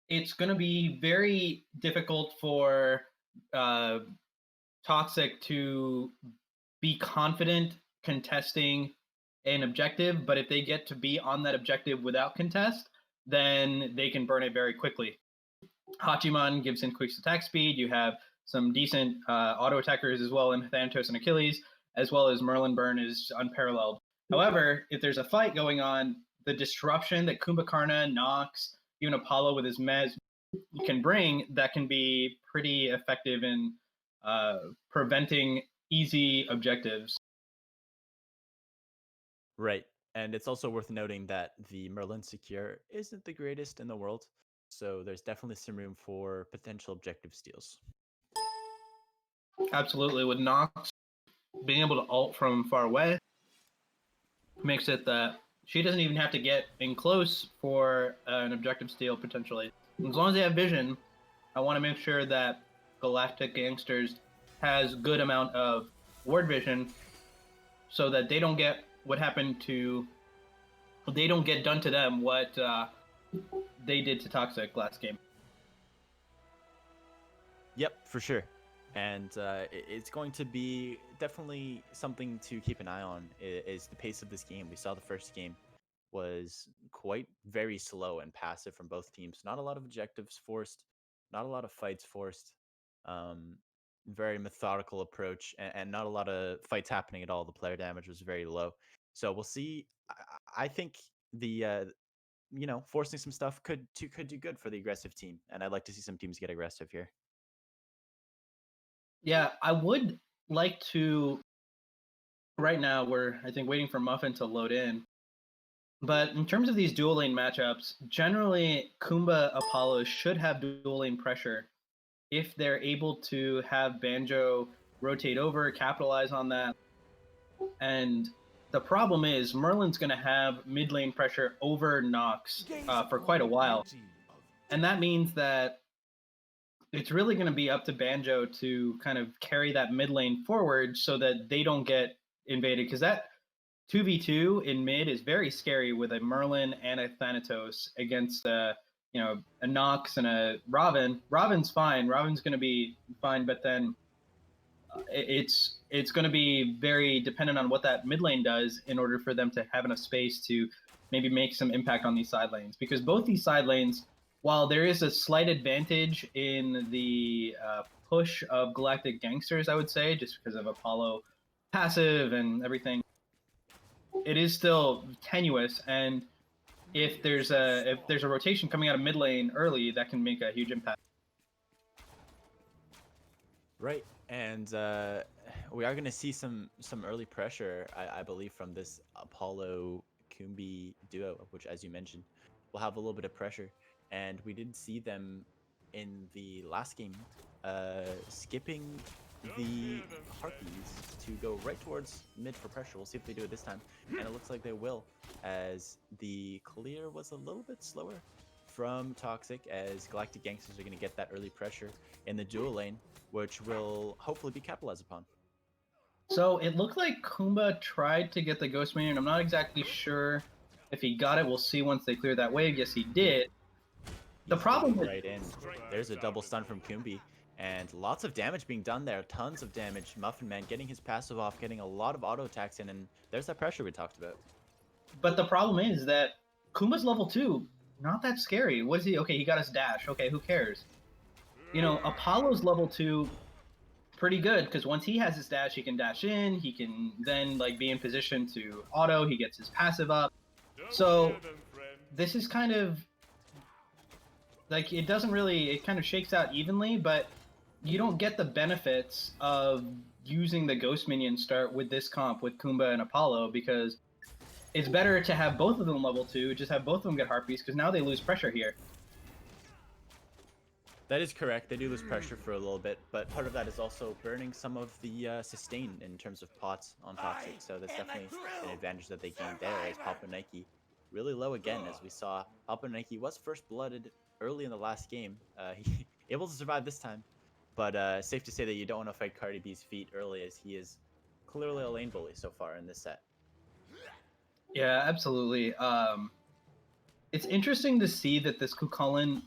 It's going to be very difficult for uh, Toxic to be confident contesting an objective, but if they get to be on that objective without contest, then they can burn it very quickly. Hachiman gives increased attack speed. You have some decent auto attackers as well in Thanatos and Achilles, as well as Merlin Burn is unparalleled. However, if there's a fight going on, the disruption that Kumbhakarna, Nox, even Apollo with his mez can bring, that can be pretty effective in preventing easy objectives. Right. And it's also worth noting that the Merlin Secure isn't the greatest in the world. So there's definitely some room for potential objective steals. Absolutely. With Nox being able to ult from far away makes it that she doesn't even have to get in close for an objective steal potentially. As long as they have vision, I want to make sure that Galactic Gangsters has good amount of ward vision so that they don't get what happened to, they don't get done to them what they did to Toxic last game. Yep, for sure. And it's going to be definitely something to keep an eye on, is the pace of this game. We saw the first game was quite very slow and passive from both teams. Not a lot of objectives forced, not a lot of fights forced. Very methodical approach, and not a lot of fights happening at all. The player damage was very low. So we'll see. I think the forcing some stuff could do good for the aggressive team, and I'd like to see some teams get aggressive here. Yeah, I would like to. Right now, we're, I think, waiting for Muffin to load in. But in terms of these dual lane matchups, generally Kumba Apollo should have dual lane pressure if they're able to have Banjo rotate over, capitalize on that. And the problem is Merlin's going to have mid lane pressure over Nox for quite a while. And that means that it's really going to be up to Banjo to kind of carry that mid lane forward so that they don't get invaded. Because that 2v2 in mid is very scary with a Merlin and a Thanatos against a Nox and a Raven. Raven's fine. Raven's going to be fine, but then it's going to be very dependent on what that mid lane does in order for them to have enough space to maybe make some impact on these side lanes. Because both these side lanes, while there is a slight advantage in the push of Galactic Gangsters, I would say, just because of Apollo passive and everything, it is still tenuous. And if there's a rotation coming out of mid lane early, that can make a huge impact. Right. And we are going to see some early pressure, I believe, from this Apollo Kumbi duo, which, as you mentioned, will have a little bit of pressure. And we did see them in the last game skipping the Harpies to go right towards mid for pressure. We'll see if they do it this time. And it looks like they will, as the clear was a little bit slower from Toxic, as Galactic Gangsters are going to get that early pressure in the dual lane, which will hopefully be capitalized upon. So it looked like Kumba tried to get the Ghost Minion. I'm not exactly sure if he got it. We'll see once they clear that wave. Yes, he did. The problem right in. There's a double stun from Kumbi, and lots of damage being done there. Tons of damage. Muffin Man getting his passive off, getting a lot of auto attacks in, and there's that pressure we talked about. But the problem is that Kumba's level 2, not that scary. What is he? Okay, he got his dash. Okay, who cares? You know, Apollo's level 2, pretty good, because once he has his dash, he can dash in. He can then like be in position to auto. He gets his passive up. So this is kind of like, it doesn't really, it kind of shakes out evenly, but you don't get the benefits of using the Ghost Minion start with this comp with Kumba and Apollo, because it's better to have both of them level 2, just have both of them get Harpies, because now they lose pressure here. That is correct. They do lose pressure for a little bit, but part of that is also burning some of the sustain in terms of pots on Toxic. So that's definitely an advantage that they gained there, as Papa Nike really low again, as we saw. Papa Nike was first blooded early in the last game. He able to survive this time, but safe to say that you don't want to fight Cardi B's feet early, as he is clearly a lane bully so far in this set. Yeah, absolutely. It's interesting to see that this Kukulin,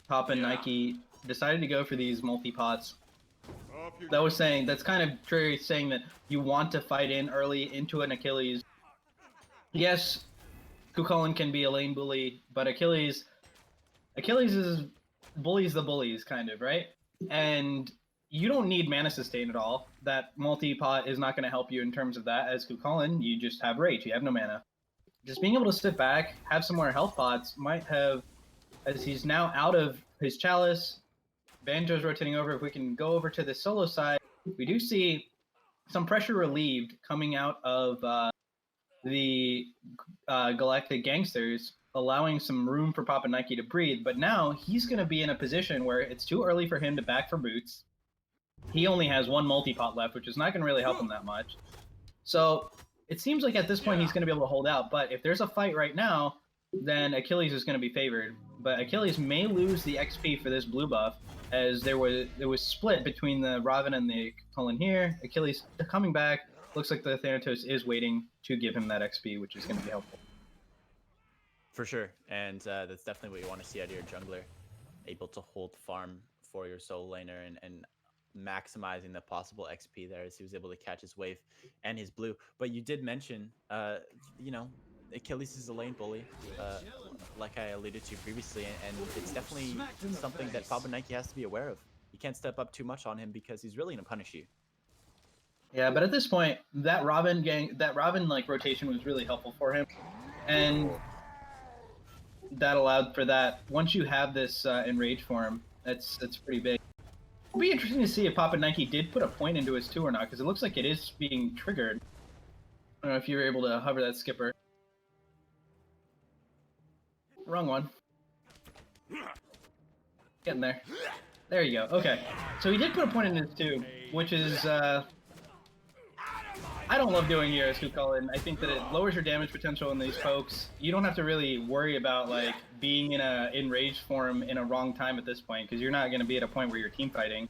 Papa Nike decided to go for these multi-pots. That was saying, that's kind of Trey saying that you want to fight in early into an Achilles. Yes, Kukulin can be a lane bully, but Achilles is bullies the bullies, kind of, right? And you don't need mana sustain at all. That multi-pot is not going to help you in terms of that. As Kukulin, you just have rage, you have no mana. Just being able to sit back, have some more health pots might have, as he's now out of his chalice, Banjo's rotating over. If we can go over to the solo side, we do see some pressure relieved coming out of the Galactic Gangsters, allowing some room for Papa Nike to breathe. But now he's going to be in a position where it's too early for him to back for boots. He only has one multi-pot left, which is not going to really help him that much. So it seems like at this point he's going to be able to hold out. But if there's a fight right now, then Achilles is going to be favored. But Achilles may lose the XP for this blue buff, as there was split between the Raven and the Cullen here. Achilles coming back. Looks like the Thanatos is waiting to give him that XP, which is going to be helpful. For sure, and that's definitely what you want to see out of your jungler, able to hold farm for your solo laner and maximizing the possible XP there, as he was able to catch his wave and his blue. But you did mention, you know, Achilles is a lane bully, like I alluded to previously, and it's definitely something that Papa Nike has to be aware of. You can't step up too much on him, because he's really going to punish you. Yeah, but at this point, that Robin like rotation was really helpful for him, and that allowed for that. Once you have this enrage form, that's pretty big. It'll be interesting to see if Papa Nike did put a point into his 2 or not, because it looks like it is being triggered. I don't know if you were able to hover that skipper. Wrong one. Getting there. There you go. Okay. So he did put a point in his 2, which is, I don't love doing here as Kukulin. I think that it lowers your damage potential in these pokes. You don't have to really worry about like being in a enraged form in a wrong time at this point, because you're not going to be at a point where you're team fighting.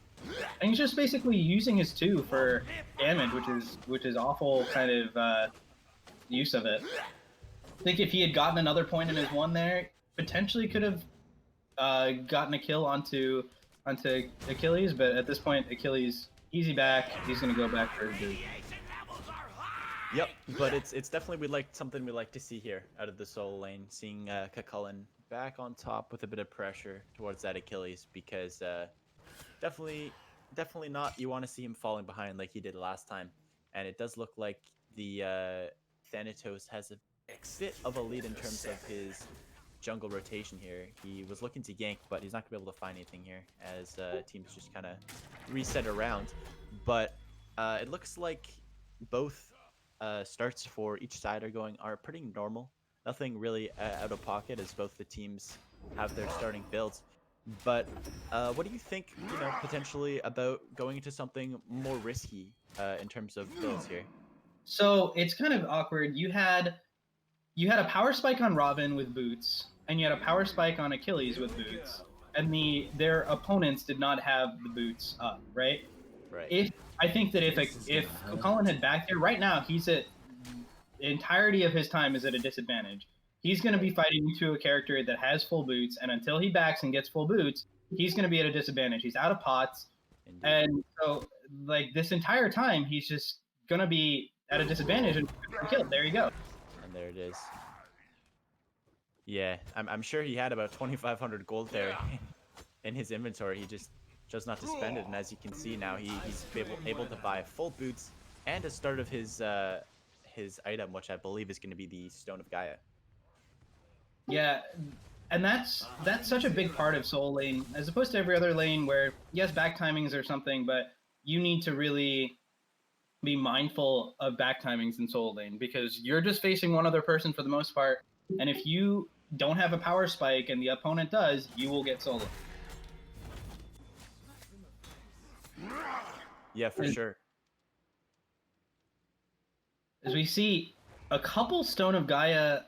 And he's just basically using his 2 for damage, which is awful kind of use of it. I think if he had gotten another point in his 1 there, potentially could have gotten a kill onto Achilles, but at this point, Achilles easy back. He's going to go back for his dude. Yep, but it's definitely something we like to see here out of the solo lane, seeing Kukulin back on top with a bit of pressure towards that Achilles, because definitely not, you want to see him falling behind like he did last time. And it does look like the Thanatos has a bit of a lead in terms of his jungle rotation here. He was looking to gank, but he's not going to be able to find anything here, as teams just kind of reset around. But it looks like both starts for each side are pretty normal. Nothing really out of pocket as both the teams have their starting builds. But what do you think, potentially about going into something more risky in terms of builds here? So it's kind of awkward. You had a power spike on Robin with boots, and you had a power spike on Achilles with boots, and their opponents did not have the boots up, right? Right. I think that if Colin had backed there right now, the entirety of his time is at a disadvantage. He's going to be fighting into a character that has full boots, and until he backs and gets full boots, he's going to be at a disadvantage. He's out of pots, Indeed. and so like this entire time, he's just going to be at a disadvantage and killed. There you go. And there it is. Yeah, I'm sure he had about 2,500 gold there in his inventory. He just chose not to spend it, and as you can see now, he's able to buy full boots and a start of his item, which I believe is going to be the Stone of Gaia. Yeah, and that's such a big part of Soul Lane, as opposed to every other lane where, yes, back timings or something, but you need to really be mindful of back timings in Soul Lane, because you're just facing one other person for the most part, and if you don't have a power spike and the opponent does, you will get soloed. Yeah, for sure. As we see a couple Stone of Gaia,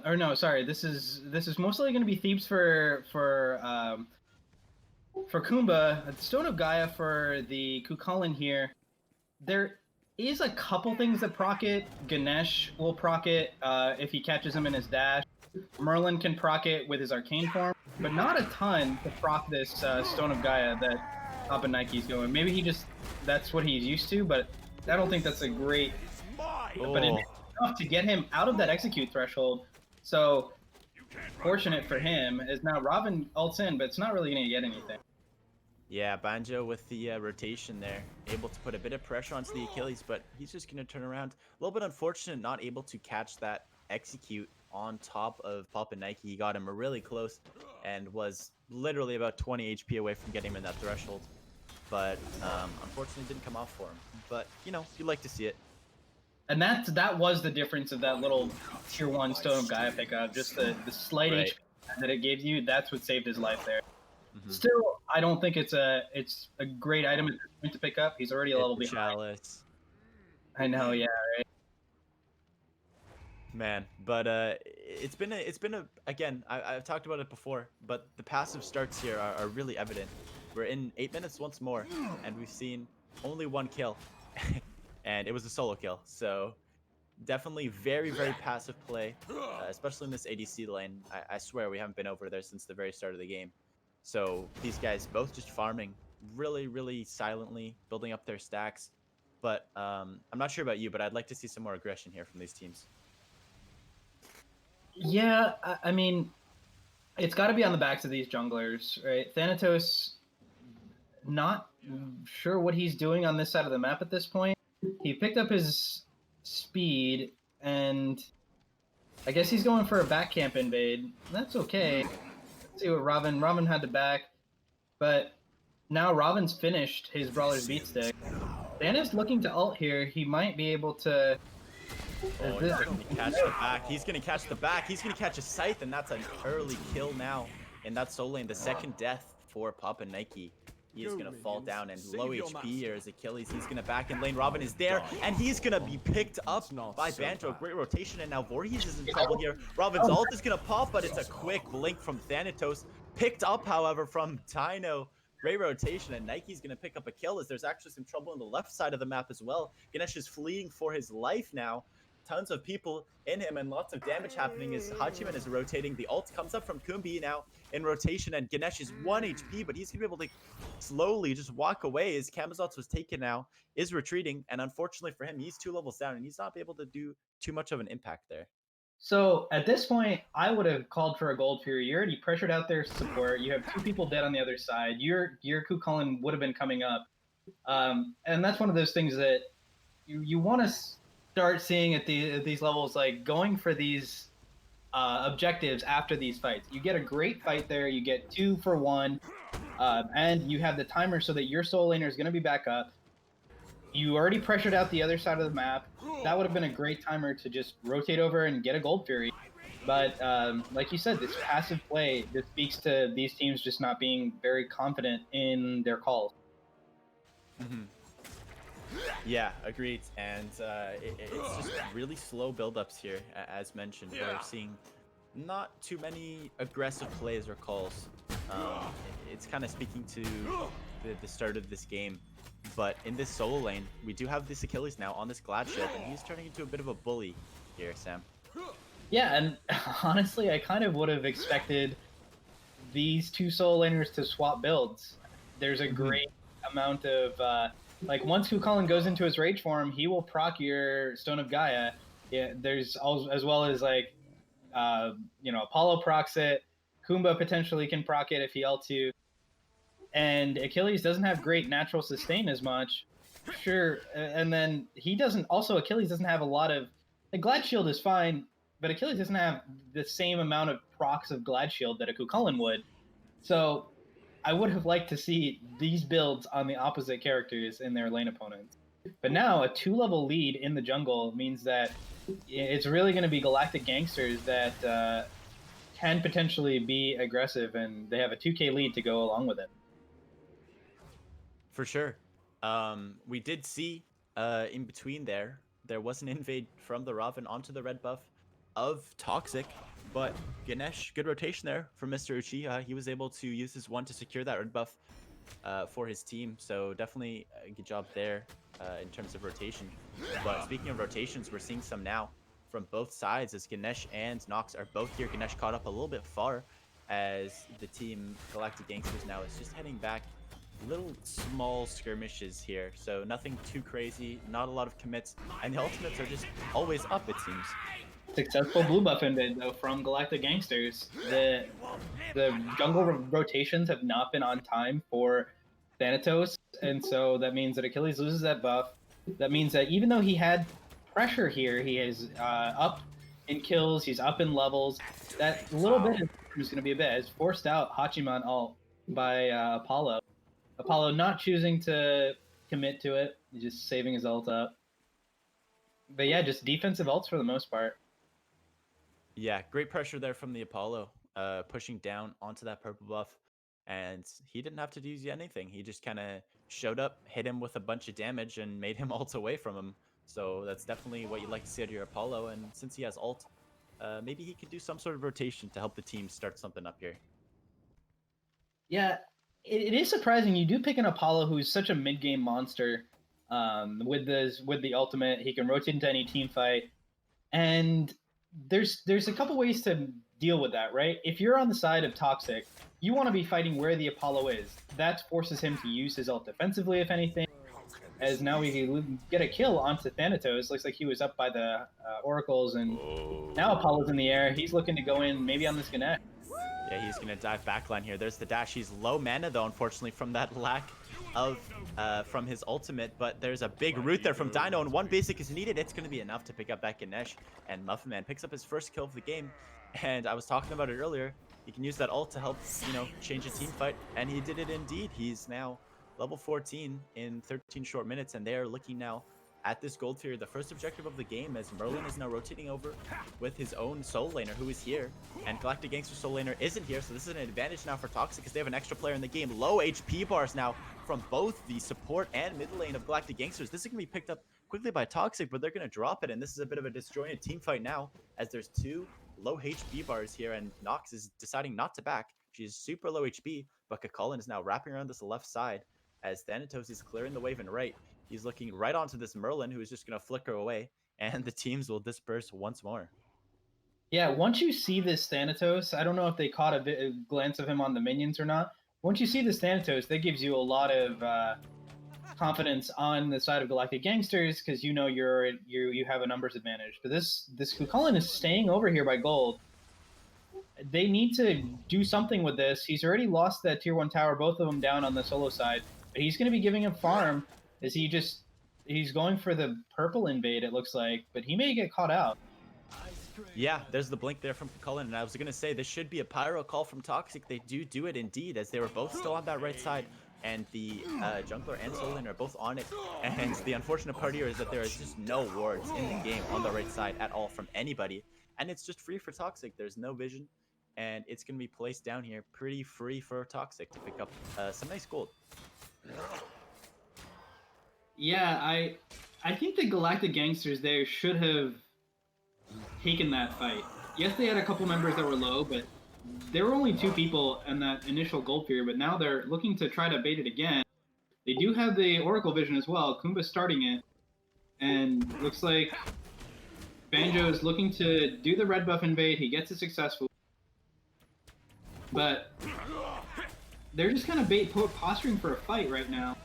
or no, sorry, this is mostly going to be Thebes for Kumba. Stone of Gaia for the Kukulin here. There is a couple things that proc it. Ganesh will proc it if he catches him in his dash. Merlin can proc it with his arcane form, but not a ton to proc this Stone of Gaia that Papa Nike's going. Maybe that's what he's used to, but I don't think that's a great. But it's enough to get him out of that execute threshold. So fortunate for him is now Robin ults in, but it's not really going to get anything. Yeah, Banjo with the rotation there, able to put a bit of pressure onto the Achilles, but he's just going to turn around. A little bit unfortunate, not able to catch that execute on top of Papa Nike. He got him really close and was literally about 20 HP away from getting him in that threshold. But unfortunately, didn't come off for him. But, you like to see it. And that was the difference of that little tier 1 Stone of Gaia pickup. Just the slight HP that it gave you, that's what saved his life there. Mm-hmm. Still, I don't think it's a great item at this point to pick up. He's already a level behind. Chalice. I know, yeah, right. Man, but it's been a again, I've talked about it before, but the passive starts here are really evident. We're in 8 minutes once more, and we've seen only one kill, and it was a solo kill. So definitely very, very passive play, especially in this ADC lane. I swear we haven't been over there since the very start of the game. So these guys both just farming really, really silently, building up their stacks. But I'm not sure about you, but I'd like to see some more aggression here from these teams. Yeah, I mean, it's got to be on the backs of these junglers, right? Thanatos, not sure what he's doing on this side of the map at this point. He picked up his speed, and I guess he's going for a back camp invade. That's okay. Let's see what Robin had to back, but now Robin's finished his Brawler's Beat Stick. Thanos looking to ult here. He might be able to. Oh, he's gonna catch the back. He's gonna catch the back. He's gonna catch a scythe, and that's an early kill now in that soul lane. The second death for Papa Nike. He is gonna fall down and low HP here as Achilles. He's gonna back in lane. Robin is there, and he's gonna be picked up by Banjo. Great rotation, and now Voorhees is in trouble here. Robin's ult is gonna pop, but it's a quick blink from Thanatos. Picked up, however, from Dino. Great rotation, and Nike's gonna pick up a kill as there's actually some trouble on the left side of the map as well. Ganesh is fleeing for his life now. Tons of people in him and lots of damage happening as Hachiman is rotating. The ult comes up from Kumbi now in rotation, and Ganesh is 1 HP, but he's going to be able to slowly just walk away as Kamazotz was taken now, is retreating, and unfortunately for him, he's 2 levels down, and he's not able to do too much of an impact there. So at this point, I would have called for a gold fury. You already pressured out their support. You have 2 people dead on the other side. Your Kukulin would have been coming up. And that's one of those things that you want to start seeing at these levels, like going for these objectives after these fights. You get a great fight there, you get 2 for 1, and you have the timer so that your soul laner is going to be back up. You already pressured out the other side of the map. That would have been a great timer to just rotate over and get a Gold Fury. But like you said, this passive play, this speaks to these teams just not being very confident in their calls. Mm-hmm. Yeah, agreed. And it's just really slow build-ups here, as mentioned. We're seeing not too many aggressive plays or calls. It's kind of speaking to the start of this game. But in this solo lane, we do have this Achilles now on this Glad Shield, and he's turning into a bit of a bully here, Sam. Yeah, and honestly, I kind of would have expected these two solo laners to swap builds. There's a great amount of like once Kukulkan goes into his rage form, he will proc your Stone of Gaia. Yeah, there's as well as like Apollo procs it. Kumba potentially can proc it if he L2. And Achilles doesn't have great natural sustain as much. Sure, and then he doesn't. Also, Achilles doesn't have a lot of. The Glad Shield is fine, but Achilles doesn't have the same amount of procs of Glad Shield that a Kukulkan would. So, I would have liked to see these builds on the opposite characters in their lane opponents. But now, a 2-level lead in the jungle means that it's really going to be Galactic Gangsters that can potentially be aggressive, and they have a 2K lead to go along with it. For sure. We did see in between there was an invade from the Raven onto the red buff of Toxic, but Ganesh, good rotation there from Mr. Uchiha. He was able to use his 1 to secure that red buff for his team, so definitely a good job there in terms of rotation. But speaking of rotations, we're seeing some now from both sides as Ganesh and Nox are both here. Ganesh caught up a little bit far as the team Galactic Gangsters now is just heading back. Little small skirmishes here, so nothing too crazy, not a lot of commits, and the ultimates are just always up, it seems. Successful blue buff invade though from Galactic Gangsters. The jungle rotations have not been on time for Thanatos, and so that means that Achilles loses that buff. That means that even though he had pressure here, he is up in kills, he's up in levels. That little bit is going to be a bit. It's forced out Hachiman ult by Apollo. Apollo not choosing to commit to it, just saving his ult up. But yeah, just defensive ults for the most part. Yeah, great pressure there from the Apollo, pushing down onto that purple buff. And he didn't have to do anything. He just kind of showed up, hit him with a bunch of damage, and made him ult away from him. So that's definitely what you'd like to see out of your Apollo. And since he has ult, maybe he could do some sort of rotation to help the team start something up here. Yeah, it is surprising. You do pick an Apollo who's such a mid-game monster with the ultimate. He can rotate into any team fight. And there's a couple ways to deal with that, right? If you're on the side of Toxic, you want to be fighting where the Apollo is. That forces him to use his ult defensively, if anything. As now we get a kill onto Thanatos. Looks like he was up by the oracles, and now Apollo's in the air. He's looking to go in maybe on this Ganesh. Yeah, he's going to dive backline here. There's the dash. He's low mana, though, unfortunately, from that lack of from his ultimate. But there's a big root there from Dino, and 1 basic is needed. It's going to be enough to pick up that Ganesh. And Muffin Man picks up his first kill of the game. And I was talking about it earlier. He can use that ult to help, change a team fight. And he did it indeed. He's now level 14 in 13 short minutes. And they are looking now at this gold tier, the first objective of the game, as Merlin is now rotating over with his own solo laner who is here, and Galactic Gangster solo laner isn't here, so this is an advantage now for Toxic because they have an extra player in the game. Low HP bars now from both the support and mid lane of Galactic Gangsters. This is going to be picked up quickly by Toxic, but they're going to drop it, and this is a bit of a disjointed team fight now as there's 2 low HP bars here, and Nox is deciding not to back. She's super low HP, but Kukulkan is now wrapping around this left side as Thanatos is clearing the wave and right. He's looking right onto this Merlin, who is just going to flicker away, and the teams will disperse once more. Yeah, once you see this Thanatos, I don't know if they caught a glance of him on the minions or not. Once you see this Thanatos, that gives you a lot of confidence on the side of Galactic Gangsters because you know you have a numbers advantage. But this Kukulkan is staying over here by gold. They need to do something with this. He's already lost that tier 1 tower, both of them down on the solo side. But he's going to be giving him farm. He's going for the purple invade, it looks like, but he may get caught out. Yeah, there's the blink there from Kukulkan, and I was going to say this should be a pyro call from Toxic. They do it indeed, as they were both still on that right side and the jungler and solo lane are both on it. And the unfortunate part here is that there is just no wards in the game on the right side at all from anybody. And it's just free for Toxic. There's no vision. And it's going to be placed down here pretty free for Toxic to pick up some nice gold. Yeah, I think the Galactic Gangsters there should have taken that fight. Yes, they had a couple members that were low, but there were only 2 people in that initial gold period, but now they're looking to try to bait it again. They do have the Oracle Vision as well. Kumba's starting it, and looks like Banjo is looking to do the red buff invade. He gets it successful, but they're just kind of posturing for a fight right now.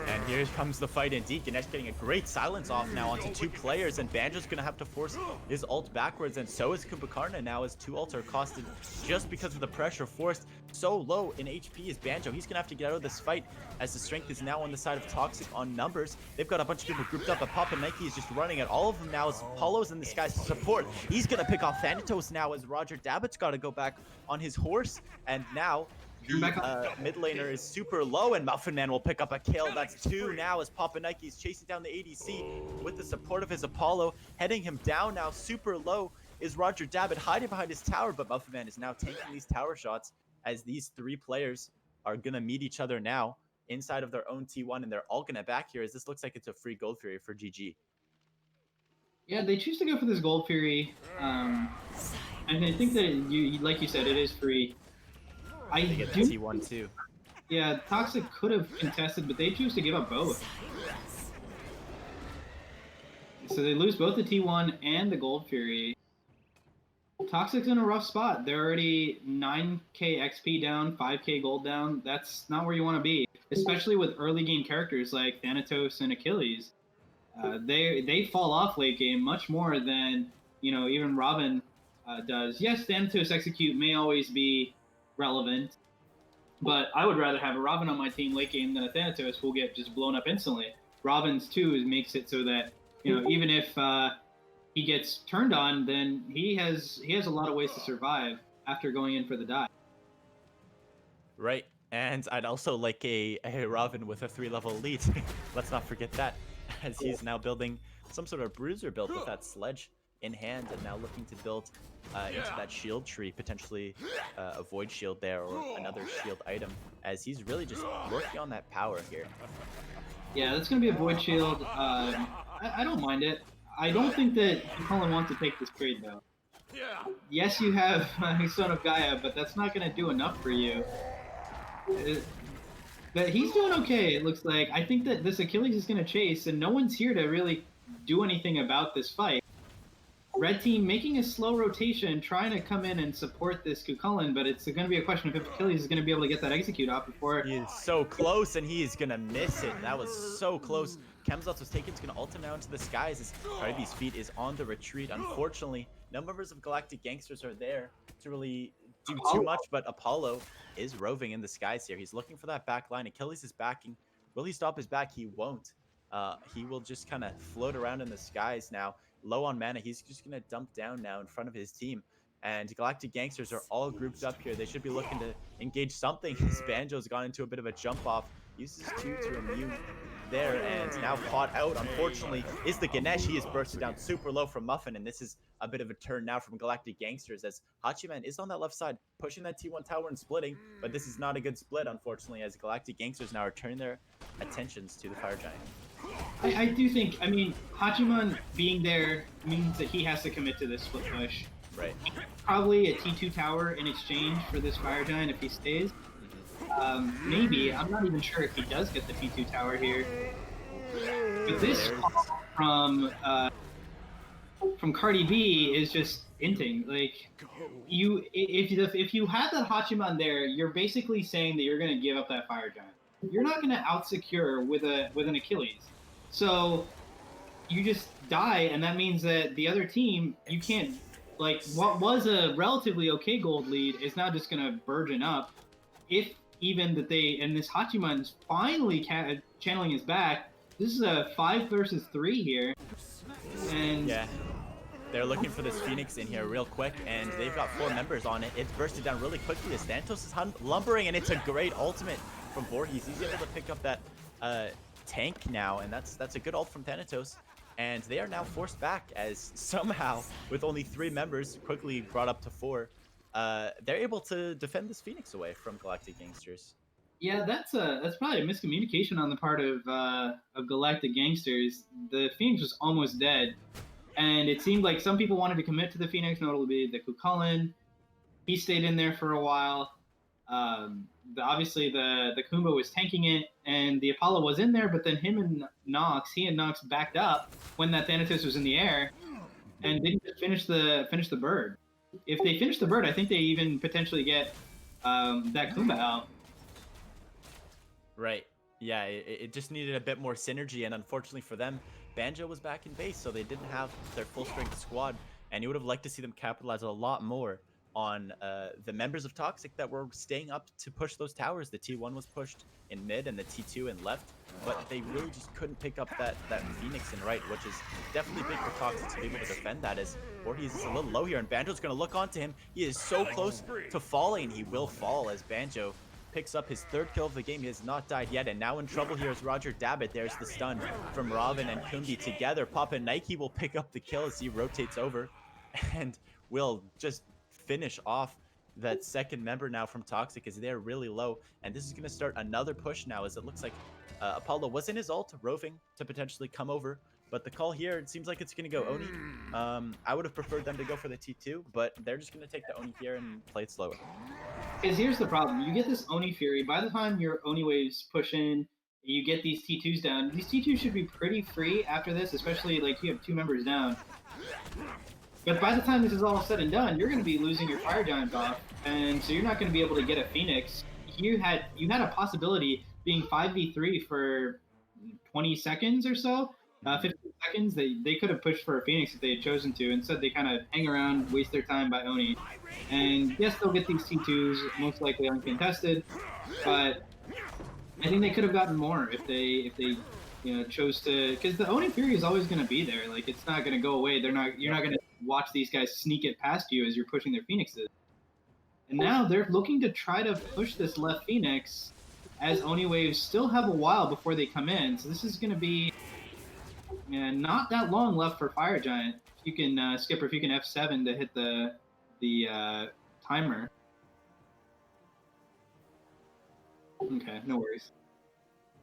And here comes the fight indeed. Ganesh getting a great silence off now onto 2 players, and Banjo's going to have to force his ult backwards, and so is Kumbhakarna now as 2 ults are costed just because of the pressure forced so low in HP is Banjo. He's going to have to get out of this fight as the strength is now on the side of Toxic on numbers. They've got a bunch of people grouped up, but Papa Nike is just running at all of them now as Apollo's in the skies to support. He's going to pick off Thanatos now as Roger Dabbitt's got to go back on his horse, and now the mid laner is super low, and Muffin Man will pick up a kill. That's 2 now as Papa Nike is chasing down the ADC with the support of his Apollo. Heading him down now, super low, is Roger Dabbit hiding behind his tower, but Muffin Man is now taking these tower shots as these 3 players are going to meet each other now inside of their own T1, and they're all going to back here as this looks like it's a free gold fury for GG. Yeah, they choose to go for this gold fury, and I think that, like you said, it is free. They get the T1 too. Yeah, Toxic could have contested, but they choose to give up both. So they lose both the T1 and the Gold Fury. Toxic's in a rough spot. They're already 9k XP down, 5k gold down. That's not where you want to be, especially with early game characters like Thanatos and Achilles. They fall off late game much more than, even Robin does. Yes, Thanatos execute may always be relevant, but I would rather have a Robin on my team late game than a Thanatos who will get just blown up instantly. Robin's too makes it so that even if he gets turned on, then he has a lot of ways to survive after going in for the dive. Right, and I'd also like a Robin with a 3-level lead. Let's not forget that, as he's now building some sort of bruiser build with that sledge in hand, and now looking to build into that shield tree, potentially a void shield there or another shield item, as he's really just working on that power here. Yeah, that's going to be a void shield. I don't mind it. I don't think that Cullen wants to take this trade, though. Yes, you have Son of Gaia, but that's not going to do enough for you. But he's doing okay, it looks like. I think that this Achilles is going to chase, and no one's here to really do anything about this fight. Red team making a slow rotation, trying to come in and support this Kukulin, but it's going to be a question of if Achilles is going to be able to get that execute off before... He is so close, and he is going to miss it. That was so close. Kemzots was taken. He's going to ult him now into the skies as Cardi's feet is on the retreat. Unfortunately, no members of Galactic Gangsters are there to really do too much, but Apollo is roving in the skies here. He's looking for that back line. Achilles is backing. Will he stop his back? He won't. He will just kind of float around in the skies now. Low on mana, he's just going to dump down now in front of his team. And Galactic Gangsters are all grouped up here. They should be looking to engage something. Banjo's gone into a bit of a jump off. Uses 2 to immune there, and now caught out, unfortunately, is the Ganesh. He is bursted down super low from Muffin, and this is a bit of a turn now from Galactic Gangsters as Hachiman is on that left side, pushing that T1 tower and splitting, but this is not a good split, unfortunately, as Galactic Gangsters now are turning their attentions to the Fire Giant. I do think, Hachiman being there means that he has to commit to this split push. Right. Probably a T2 tower in exchange for this Fire Giant if he stays. Maybe. I'm not even sure if he does get the T2 tower here. But this from Cardi B is just inting. Like, if you have that Hachiman there, you're basically saying that you're going to give up that Fire Giant. You're not going to out-secure with an Achilles. So you just die, and that means that the other team, you can't, like, what was a relatively okay gold lead is now just going to burgeon up. If even that and this Hachiman's finally channeling his back, this is a 5 versus 3 here. And yeah, They're looking for this Phoenix in here real quick, and they've got 4 members on it. It's bursted down really quickly as Thanatos is lumbering, and it's a great ultimate from Voorhees. He's able to pick up that tank now, and that's a good ult from Thanatos. And they are now forced back as somehow, with only 3 members, quickly brought up to 4, they're able to defend this Phoenix away from Galactic Gangsters. Yeah, that's probably a miscommunication on the part of Galactic Gangsters. The Phoenix was almost dead, and it seemed like some people wanted to commit to the Phoenix, notably the Kukulin. He stayed in there for a while. Obviously, the Kumba was tanking it, and the Apollo was in there, but then he and Nox backed up when that Thanatos was in the air, and didn't finish the bird. If they finish the bird, I think they even potentially get that Kumba out. Right. Yeah, it just needed a bit more synergy, and unfortunately for them, Banjo was back in base, so they didn't have their full-strength squad, and you would have liked to see them capitalize a lot more on the members of Toxic that were staying up to push those towers. The T1 was pushed in mid and the T2 in left, but they really just couldn't pick up that Phoenix in right, which is definitely big for Toxic to be able to defend that, as Voorhees is a little low here, and Banjo's going to look onto him. He is so close to falling, he will fall as Banjo picks up his 3rd kill of the game. He has not died yet, and now in trouble here is Roger Dabbit. There's the stun from Robin and Kumbi together. Papa Nike will pick up the kill as he rotates over and will just finish off that 2nd member now from Toxic, as they're really low, and this is going to start another push now, as it looks like Apollo was in his ult, roving to potentially come over, but the call here, it seems like it's going to go Oni. I would have preferred them to go for the T2, but they're just going to take the Oni here and play it slower. Because here's the problem. You get this Oni Fury. By the time your Oni waves push in, you get these T2s down. These T2s should be pretty free after this, especially like you have 2 members down. But by the time this is all said and done, you're going to be losing your Fire Giant buff, and so you're not going to be able to get a Phoenix. You had a possibility being 5v3 for 20 seconds or so, 15 seconds. They could have pushed for a Phoenix if they had chosen to. Instead, they kind of hang around, waste their time by Oni. And yes, they'll get these T2s, most likely uncontested, but I think they could have gotten more if they chose to, because the Oni Fury is always going to be there. Like, it's not going to go away. You're not going to watch these guys sneak it past you as you're pushing their Phoenixes. And now they're looking to try to push this left Phoenix, as Oni waves still have a while before they come in. So this is going to be not that long left for Fire Giant. If you can Skipper, if you can F7 to hit the timer. Okay, no worries.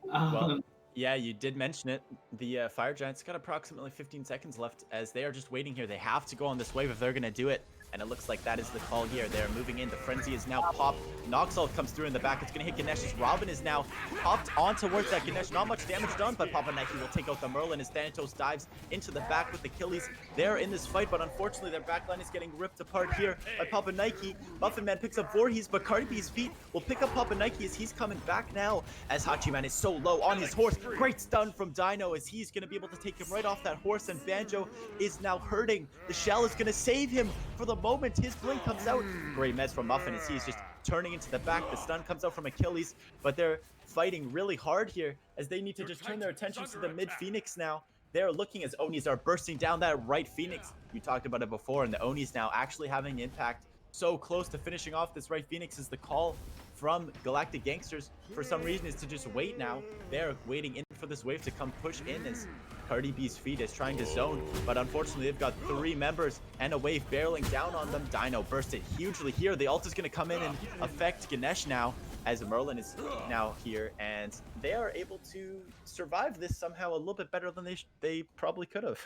Well, yeah, you did mention it. The Fire Giants got approximately 15 seconds left, as they are just waiting here. They have to go on this wave if they're going to do it. And it looks like that is the call here. They're moving in. The frenzy is now popped. Noxalt comes through in the back. It's going to hit Ganesh as Robin is now popped on towards that Ganesh. Not much damage done, but Papa Nike will take out the Merlin as Thanatos dives into the back with Achilles. They're in this fight, but unfortunately their backline is getting ripped apart here by Papa Nike. Muffin Man picks up Voorhees, but Cardi B's feet will pick up Papa Nike as he's coming back now, as Hachiman is so low on his horse. Great stun from Dino as he's going to be able to take him right off that horse, and Banjo is now hurting. The shell is going to save him for the moment. His blink comes out. Great mess from Muffin as he's just turning into the back. The stun comes out from Achilles, but they're fighting really hard here as they need to just turn their attention to the mid Phoenix now. They're looking as Onis are bursting down that right Phoenix. You talked about it before, and the Onis now actually having impact. So close to finishing off this right Phoenix is the call from Galactic Gangsters. For some reason is to just wait now. They're waiting in for this wave to come push in as Cardi B's feet is trying to zone, but unfortunately they've got 3 members and a wave barreling down on them. Dino bursted hugely here. The ult is going to come in and affect Ganesh now, as Merlin is now here, and they are able to survive this somehow a little bit better than they probably could have.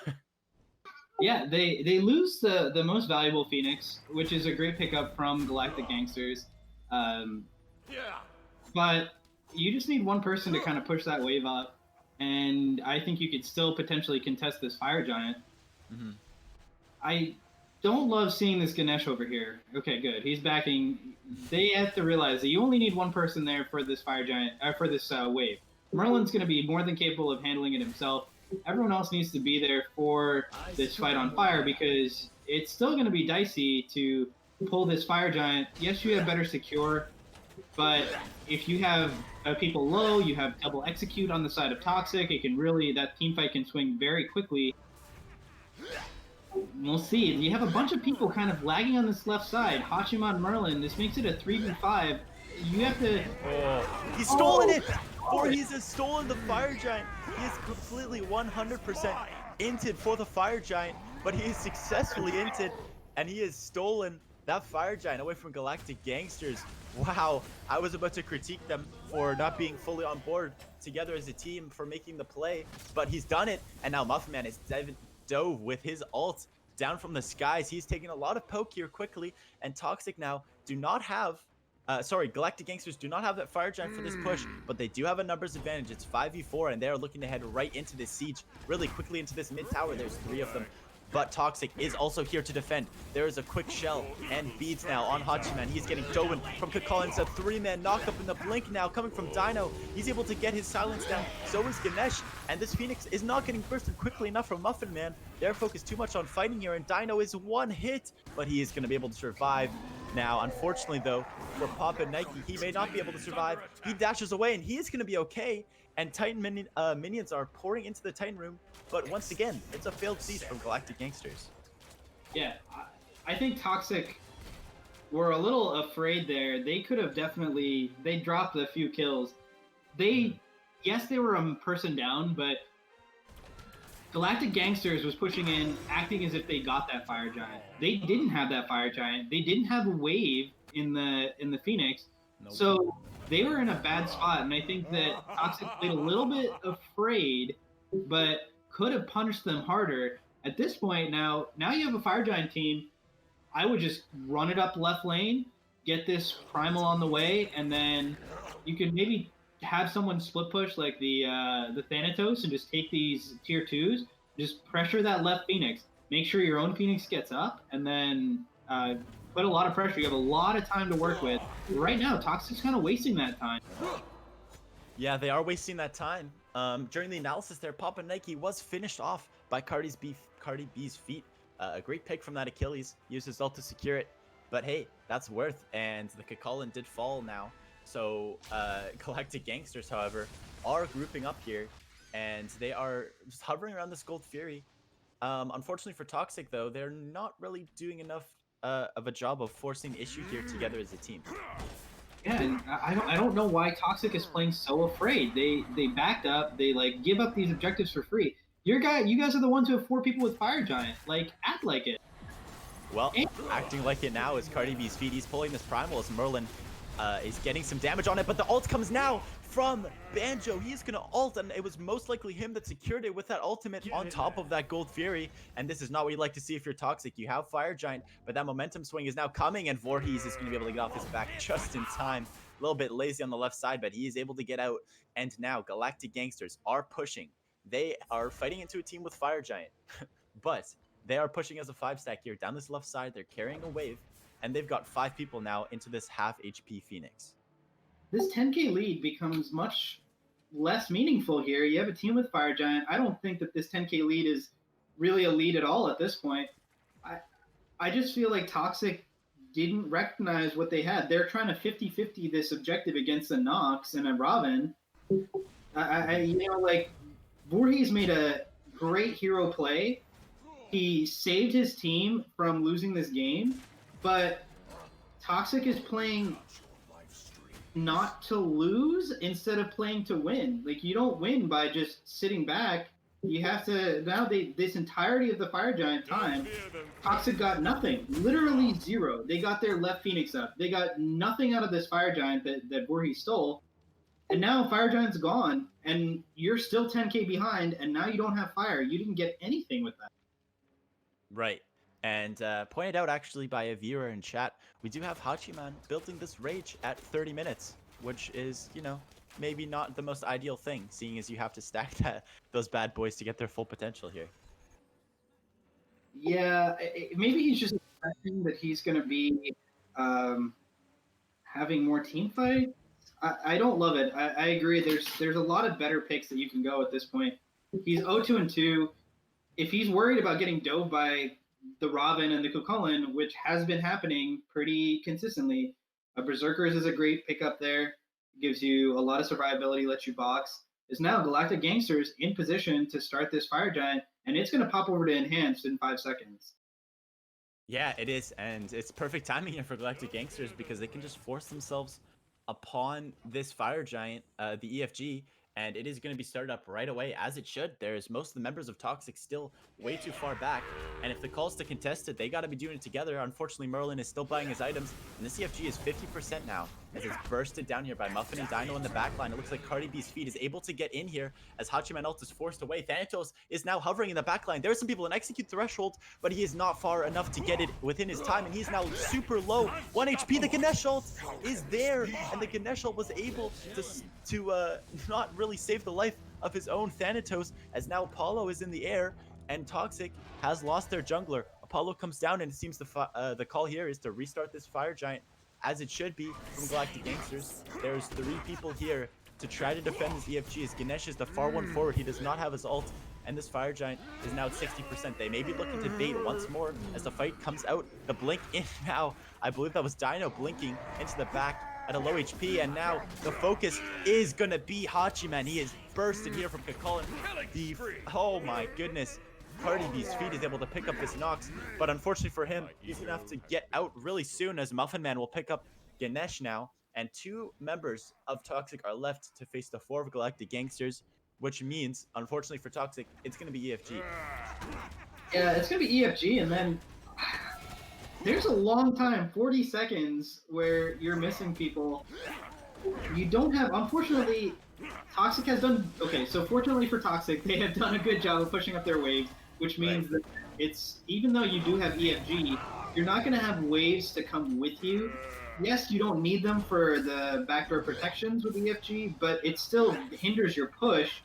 Yeah, they lose the most valuable Phoenix, which is a great pickup from Galactic Gangsters. But you just need one person to kind of push that wave up, and I think you could still potentially contest this Fire Giant. Mm-hmm. I don't love seeing this Ganesh over here. Okay, good. He's backing. They have to realize that you only need one person there for this Fire Giant, for this wave. Merlin's going to be more than capable of handling it himself. Everyone else needs to be there for this fight on fire, because it's still going to be dicey to pull this Fire Giant. Yes, you have better secure, but if you have people low, you have double execute on the side of Toxic, it can really, that team fight can swing very quickly. We'll see. You have a bunch of people kind of lagging on this left side. Hachiman Merlin. This makes it a 3v5. You have to. Oh, he's stolen it! Voorhees has stolen the Fire Giant. He is completely 100% inted for the Fire Giant, but he is successfully inted, and he has stolen that Fire Giant away from Galactic Gangsters. Wow, I was about to critique them for not being fully on board together as a team for making the play, but he's done it, and now Muffin Man is dove with his ult down from the skies. He's taking a lot of poke here quickly, and Toxic now do not have Galactic Gangsters do not have that Fire Giant for this push, but they do have a numbers advantage. It's 5v4, and they're looking to head right into this siege, really quickly into this mid tower. There's 3 of them, but Toxic is also here to defend. There is a quick shell and beads now on Hachiman. He's getting Doven from Kakalins, a 3-man knock up in the blink now coming from Dino. He's able to get his silence down. So is Ganesh, and this Phoenix is not getting bursted quickly enough from Muffin Man. They're focused too much on fighting here, and Dino is 1 hit, but he is going to be able to survive. Now, unfortunately, though, for Papa Nike, he may not be able to survive. He dashes away, and he is going to be okay. And Titan minions are pouring into the Titan room. But once again, it's a failed siege from Galactic Gangsters. Yeah, I think Toxic were a little afraid there. They could have definitely... They dropped a few kills. Yes, they were a person down, but Galactic Gangsters was pushing in, acting as if they got that Fire Giant. They didn't have that Fire Giant. They didn't have a wave in the Phoenix. Nope. So they were in a bad spot, and I think that Toxic played a little bit afraid, but could have punished them harder. At this point, now you have a Fire Giant team. I would just run it up left lane, get this Primal on the way, and then you could maybe have someone split push like the Thanatos and just take these tier 2s, just pressure that left Phoenix. Make sure your own Phoenix gets up, and then put a lot of pressure. You have a lot of time to work with. Right now, Toxic's kind of wasting that time. Yeah, they are wasting that time. During the analysis there, Papa Nike was finished off by Cardi B's feet. A great pick from that Achilles. Used his ult to secure it. But hey, that's worth. And the Kakalin did fall now. So Galactic Gangsters, however, are grouping up here. And they are just hovering around this Gold Fury. Unfortunately for Toxic, though, they're not really doing enough of a job of forcing issue here together as a team. Yeah, and I don't know why Toxic is playing so afraid. They backed up. They like give up these objectives for free. You guys are the ones who have 4 people with Fire Giant. Like, act like it. Well, acting like it now is Cardi B's feet. He's pulling this Primal as Merlin is getting some damage on it, but the ult comes now from Banjo. He's gonna ult, and it was most likely him that secured it with that ultimate on top of that Gold Fury. And this is not what you'd like to see if you're Toxic. You have Fire Giant, but that momentum swing is now coming, and Voorhees is gonna be able to get off his back just in time. A little bit lazy on the left side, but he is able to get out. And now Galactic Gangsters are pushing. They are fighting into a team with Fire Giant, but they are pushing as a 5-stack here down this left side. They're carrying a wave, and they've got 5 people now into this half HP Phoenix. This 10k lead becomes much less meaningful here. You have a team with Fire Giant. I don't think that this 10k lead is really a lead at all at this point. I just feel like Toxic didn't recognize what they had. They're trying to 50-50 this objective against a Nox and a Robin. Voorhees made a great hero play. He saved his team from losing this game, but Toxic is playing not to lose instead of playing to win. Like, you don't win by just sitting back. You have to this entirety of the Fire Giant time, Toxic got nothing, literally 0. They got their left Phoenix up. They got nothing out of this Fire Giant that Voorhees stole. And now Fire Giant's gone, and you're still 10k behind, and now you don't have Fire. You didn't get anything with that. Right. And pointed out actually by a viewer in chat, we do have Hachiman building this Rage at 30 minutes, which is, maybe not the most ideal thing, seeing as you have to stack those bad boys to get their full potential here. Yeah, maybe he's just expecting that he's going to be having more team fights. I don't love it. I agree. There's a lot of better picks that you can go at this point. He's 0-2-2. If he's worried about getting dove by the Robin and the Kukulin, which has been happening pretty consistently, Berserkers is a great pickup there. Gives you a lot of survivability, lets you box. Is now Galactic Gangsters in position to start this Fire Giant and it's going to pop over to enhanced in 5 seconds. Yeah, it is, and it's perfect timing here for Galactic Gangsters because they can just force themselves upon this fire giant, the EFG, and it is going to be started up right away as it should. There's most of the members of Toxic still way too far back, and if the call's to contest it, they got to be doing it together. Unfortunately, Merlin is still buying his items, and this EFG is 50% now as it's bursted down here by Muffin and Dino in the backline. It looks like Cardi B's feet is able to get in here as Hachiman ult is forced away. Thanatos is now hovering in the backline. There are some people in execute threshold, but he is not far enough to get it within his time, and he's now super low. 1 HP. The Ganesh ult is there, and the Ganesh ult was able to not really save the life of his own Thanatos, as now Apollo is in the air, and Toxic has lost their jungler. Apollo comes down, and it seems the call here is to restart this fire giant as it should be from Galactic Gangsters. There's 3 people here to try to defend this EFG, as Ganesh is the far one forward. He does not have his ult, and this fire giant is now at 60%. They may be looking to bait once more as the fight comes out. The blink in now. I believe that was Dino blinking into the back at a low HP, and now the focus is gonna be Hachiman. He is bursted here from Kakulin. Oh my goodness. Cardi B's feet is able to pick up this Nox, but unfortunately for him, he's gonna have to get out really soon, as Muffin Man will pick up Ganesh now, and 2 members of Toxic are left to face the 4 of Galactic Gangsters, which means, unfortunately for Toxic, it's gonna be EFG. Yeah, it's going to be EFG, and then there's a long time, 40 seconds, where you're missing people. You don't have, unfortunately, Toxic has done, okay, so fortunately for Toxic, they have done a good job of pushing up their waves, which means that it's, even though you do have EFG, you're not going to have waves to come with you. Yes, you don't need them for the backdoor protections with EFG, but it still hinders your push,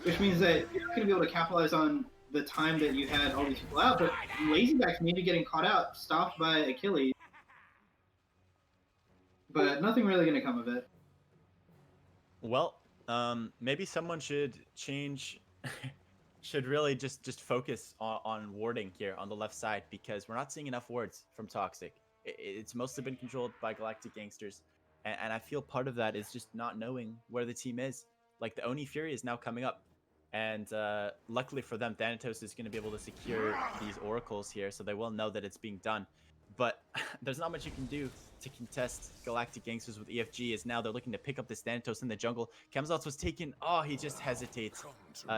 which means that you're not going to be able to capitalize on the time that you had all these people out. But Lazyback's maybe getting caught out, stopped by Achilles, but nothing really going to come of it. Well, maybe someone should change, should really just focus on warding here on the left side, because we're not seeing enough wards from Toxic. It's mostly been controlled by Galactic Gangsters, and I feel part of that is just not knowing where the team is. Like, the Oni Fury is now coming up, and luckily for them, Thanatos is going to be able to secure these oracles here, so they will know that it's being done. But there's not much you can do to contest Galactic Gangsters with EFG, as now they're looking to pick up this Thanatos in the jungle. Kemzots was taken. Oh, he just hesitates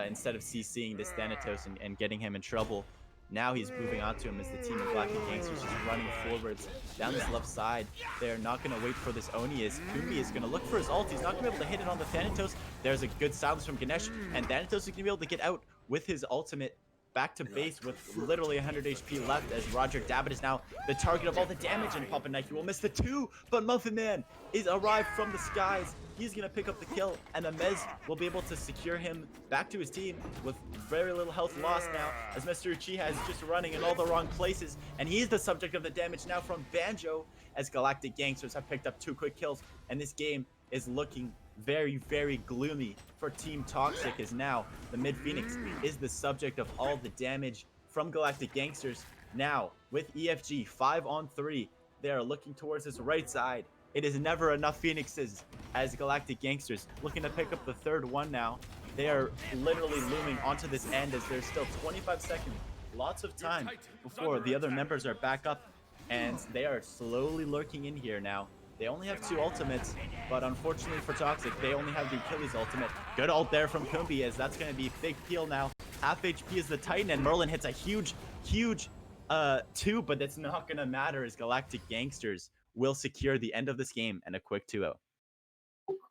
instead of CCing this Thanatos and getting him in trouble. Now he's moving on to him as the team of Galactic Gangsters is running forwards down this left side. They're not going to wait for this Oni, as Kumbi is going to look for his ult. He's not going to be able to hit it on the Thanatos. There's a good silence from Ganesh, and Thanatos is going to be able to get out with his ultimate back to base with literally 100 HP left, as Roger Dabbit is now the target of all the damage, and Papa Nike will miss the 2, but Muffin Man is arrived from the skies. He's going to pick up the kill, and the Mez will be able to secure him back to his team with very little health lost now, as Mr. Uchiha is just running in all the wrong places, and he's the subject of the damage now from Banjo, as Galactic Gangsters have picked up 2 quick kills, and this game is looking very, very gloomy for Team Toxic, as now the Mid Phoenix is the subject of all the damage from Galactic Gangsters. Now, with EFG 5-on-3, they are looking towards this right side. It is never enough Phoenixes, as Galactic Gangsters looking to pick up the 3rd one now. They are literally looming onto this end, as there's still 25 seconds, lots of time before the other members are back up, and they are slowly lurking in here now. They only have 2 ultimates, but unfortunately for Toxic, they only have the Achilles ultimate. Good ult there from Kumbi, as that's going to be big peel now. Half HP is the Titan, and Merlin hits a huge 2, but that's not going to matter, as Galactic Gangsters will secure the end of this game and a quick 2-0.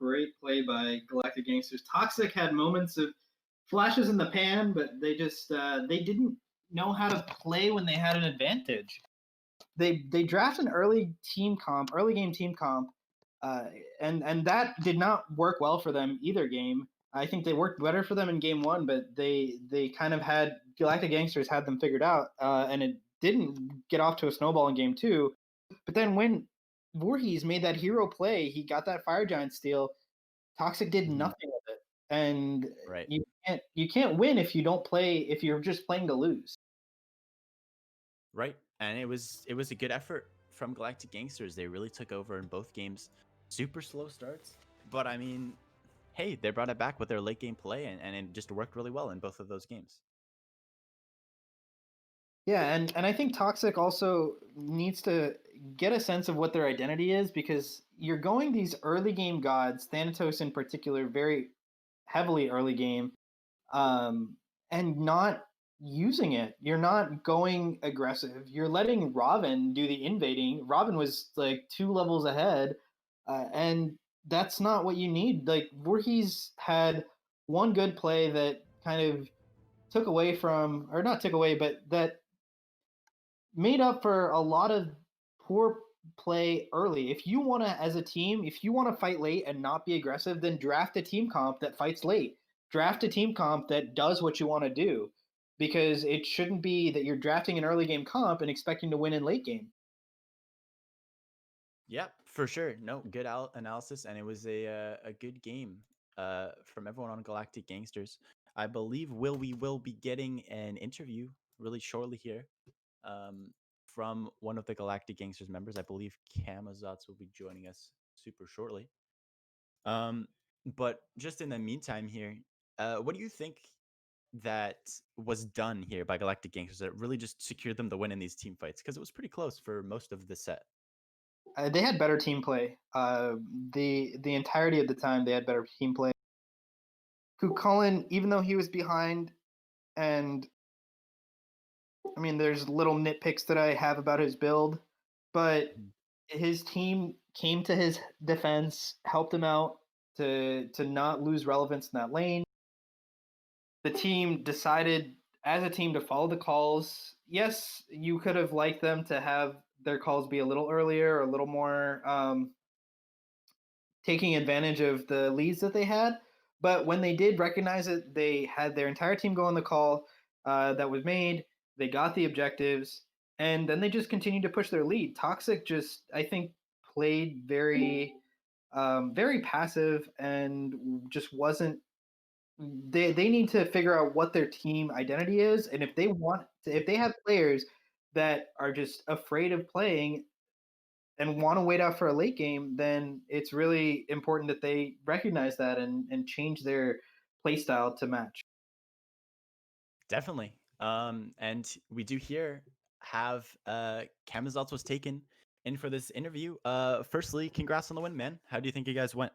Great play by Galactic Gangsters. Toxic had moments of flashes in the pan, but they just they didn't know how to play when they had an advantage. They drafted an early game team comp, and that did not work well for them either game. I think they worked better for them in game 1, but they kind of had, Galactic Gangsters had them figured out, and it didn't get off to a snowball in game 2. But then when Voorhees made that hero play, he got that Fire Giant steal, Toxic did nothing with it, and you can't win if you're just playing to lose. Right, and it was a good effort from Galactic Gangsters. They really took over in both games. Super slow starts, but I mean, hey, they brought it back with their late game play, and it just worked really well in both of those games. Yeah, and I think Toxic also needs to get a sense of what their identity is, because you're going these early game gods, Thanatos in particular, very heavily early game, and not using it. You're not going aggressive. You're letting Robin do the invading. Robin was like 2 levels ahead, and that's not what you need. Like Voorhees had one good play that kind of took away from, or not took away, but that made up for a lot of poor play early. If you want to, as a team, if you want to fight late and not be aggressive, then draft a team comp that fights late. Draft a team comp that does what you want to do, because it shouldn't be that you're drafting an early game comp and expecting to win in late game. Yeah, for sure. No, good analysis, and it was a good game from everyone on Galactic Gangsters. I believe we will be getting an interview really shortly here from one of the Galactic Gangsters members. I believe Kamazats will be joining us super shortly. But just in the meantime here, what do you think that was done here by Galactic Gangsters that really just secured them the win in these team fights? Because it was pretty close for most of the set. They had better team play. The entirety of the time, they had better team play. Cullen, even though he was behind, and I mean, there's little nitpicks that I have about his build, but his team came to his defense, helped him out to not lose relevance in that lane. The team decided as a team to follow the calls. Yes, you could have liked them to have their calls be a little earlier, or a little more taking advantage of the leads that they had. But when they did recognize it, they had their entire team go on the call that was made. They got the objectives, and then they just continued to push their lead. Toxic just, I think, played very, very passive, and just wasn't. They need to figure out what their team identity is, and if they want to, if they have players that are just afraid of playing and want to wait out for a late game, then it's really important that they recognize that and change their play style to match. Definitely. And we do here have Kamazats was taken in for this interview. Firstly, congrats on the win, man. How do you think you guys went?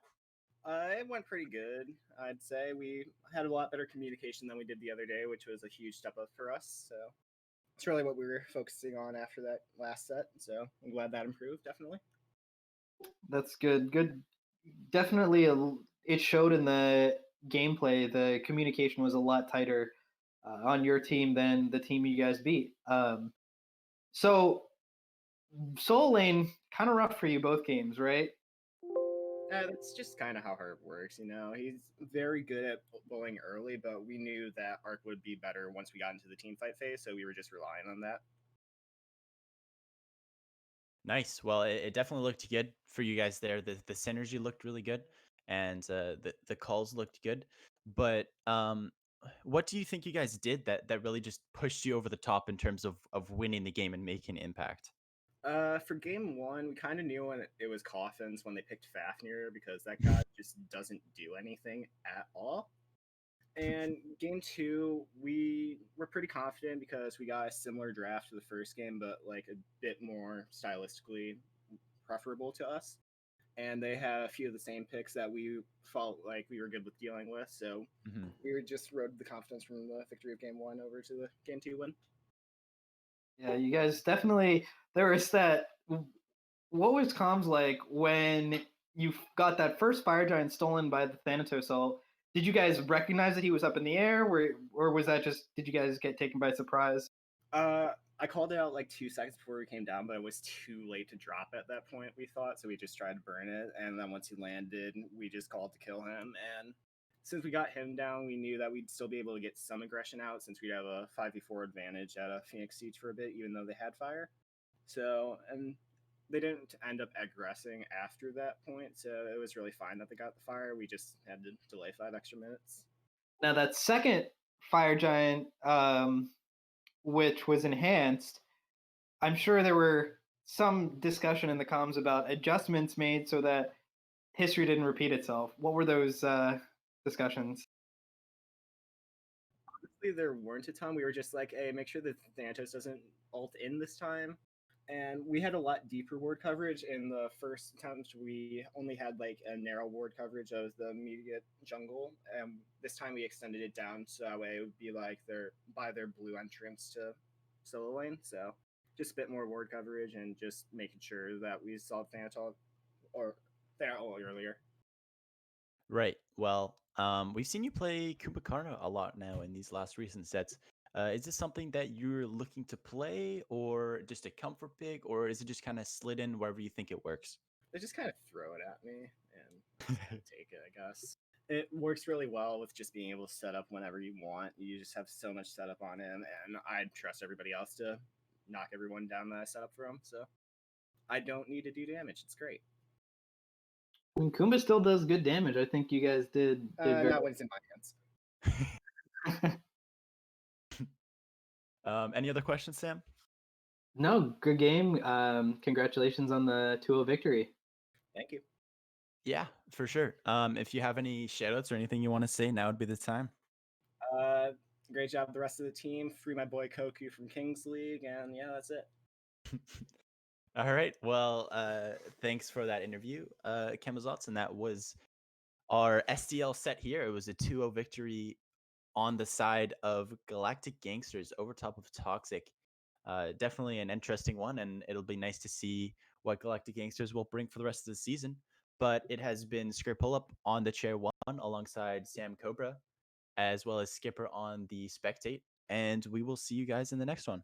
It went pretty good. I'd say we had a lot better communication than we did the other day, which was a huge step up for us. So it's really what we were focusing on after that last set. So I'm glad that improved, definitely. That's good. Good. Definitely, it showed in the gameplay. The communication was a lot tighter on your team than the team you guys beat. So Soul Lane, kind of rough for you both games, right? That's just kind of how Herb works, you know. He's very good at bowling early, but we knew that Arc would be better once we got into the team fight phase, so we were just relying on that. Nice. Well, it definitely looked good for you guys there. The synergy looked really good, and the calls looked good. But what do you think you guys did that really just pushed you over the top in terms of winning the game and making an impact? For game one, we kind of knew when it was Coffins when they picked Fafnir, because that guy just doesn't do anything at all. And game two, we were pretty confident because we got a similar draft to the first game, but like a bit more stylistically preferable to us. And they had a few of the same picks that we felt like we were good with dealing with. So we just rode the confidence from the victory of game one over to the game two win. Yeah, you guys definitely. There was that. What was comms like when you got that first fire giant stolen by the Thanatos ult? Did you guys recognize that he was up in the air, or was that just, did you guys get taken by surprise? I called it out like 2 seconds before we came down, but it was too late to drop at that point, we thought, so we just tried to burn it. And then once he landed, we just called to kill him. And since we got him down, we knew that we'd still be able to get some aggression out, since we'd have a 5v4 advantage at a Phoenix Siege for a bit, even though they had fire. So, and they didn't end up aggressing after that point, so it was really fine that they got the fire. We just had to delay 5 extra minutes. Now that second fire giant, which was enhanced, I'm sure there were some discussion in the comms about adjustments made so that history didn't repeat itself. What were those discussions? there weren't a ton. We were just like, hey, make sure that Thanatos doesn't ult in this time. And we had a lot deeper ward coverage. In the first attempt, we only had like a narrow ward coverage of the immediate jungle. And this time we extended it down so that way it would be like their blue entrance to solo lane. So just a bit more ward coverage and just making sure that we saw Thanatos or Thanatos earlier. Right. Well, we've seen you play Kubakarna a lot now in these last recent sets. Is this something that you're looking to play, or just a comfort pick, or is it just kind of slid in wherever you think it works? They just kind of throw it at me and take it, I guess. It works really well with just being able to set up whenever you want. You just have so much setup on him, and I trust everybody else to knock everyone down that I set up for him. So I don't need to do damage. It's great. I mean, Kumba still does good damage. I think you guys did very Not when it's in my hands. Any other questions, Sam? No, good game. Congratulations on the 2-0 victory. Thank you. Yeah, for sure. If you have any shoutouts or anything you want to say, now would be the time. Great job, the rest of the team. Free my boy Koku from Kings League, and yeah, that's it. All right. Well, thanks for that interview, Kemazots, and that was our SDL set here. It was a 2-0 victory on the side of Galactic Gangsters over top of Toxic. Definitely an interesting one, and it'll be nice to see what Galactic Gangsters will bring for the rest of the season. But it has been Script Pull Up on the Chair 1 alongside Sam Cobra, as well as Skipper on the Spectate. And we will see you guys in the next one.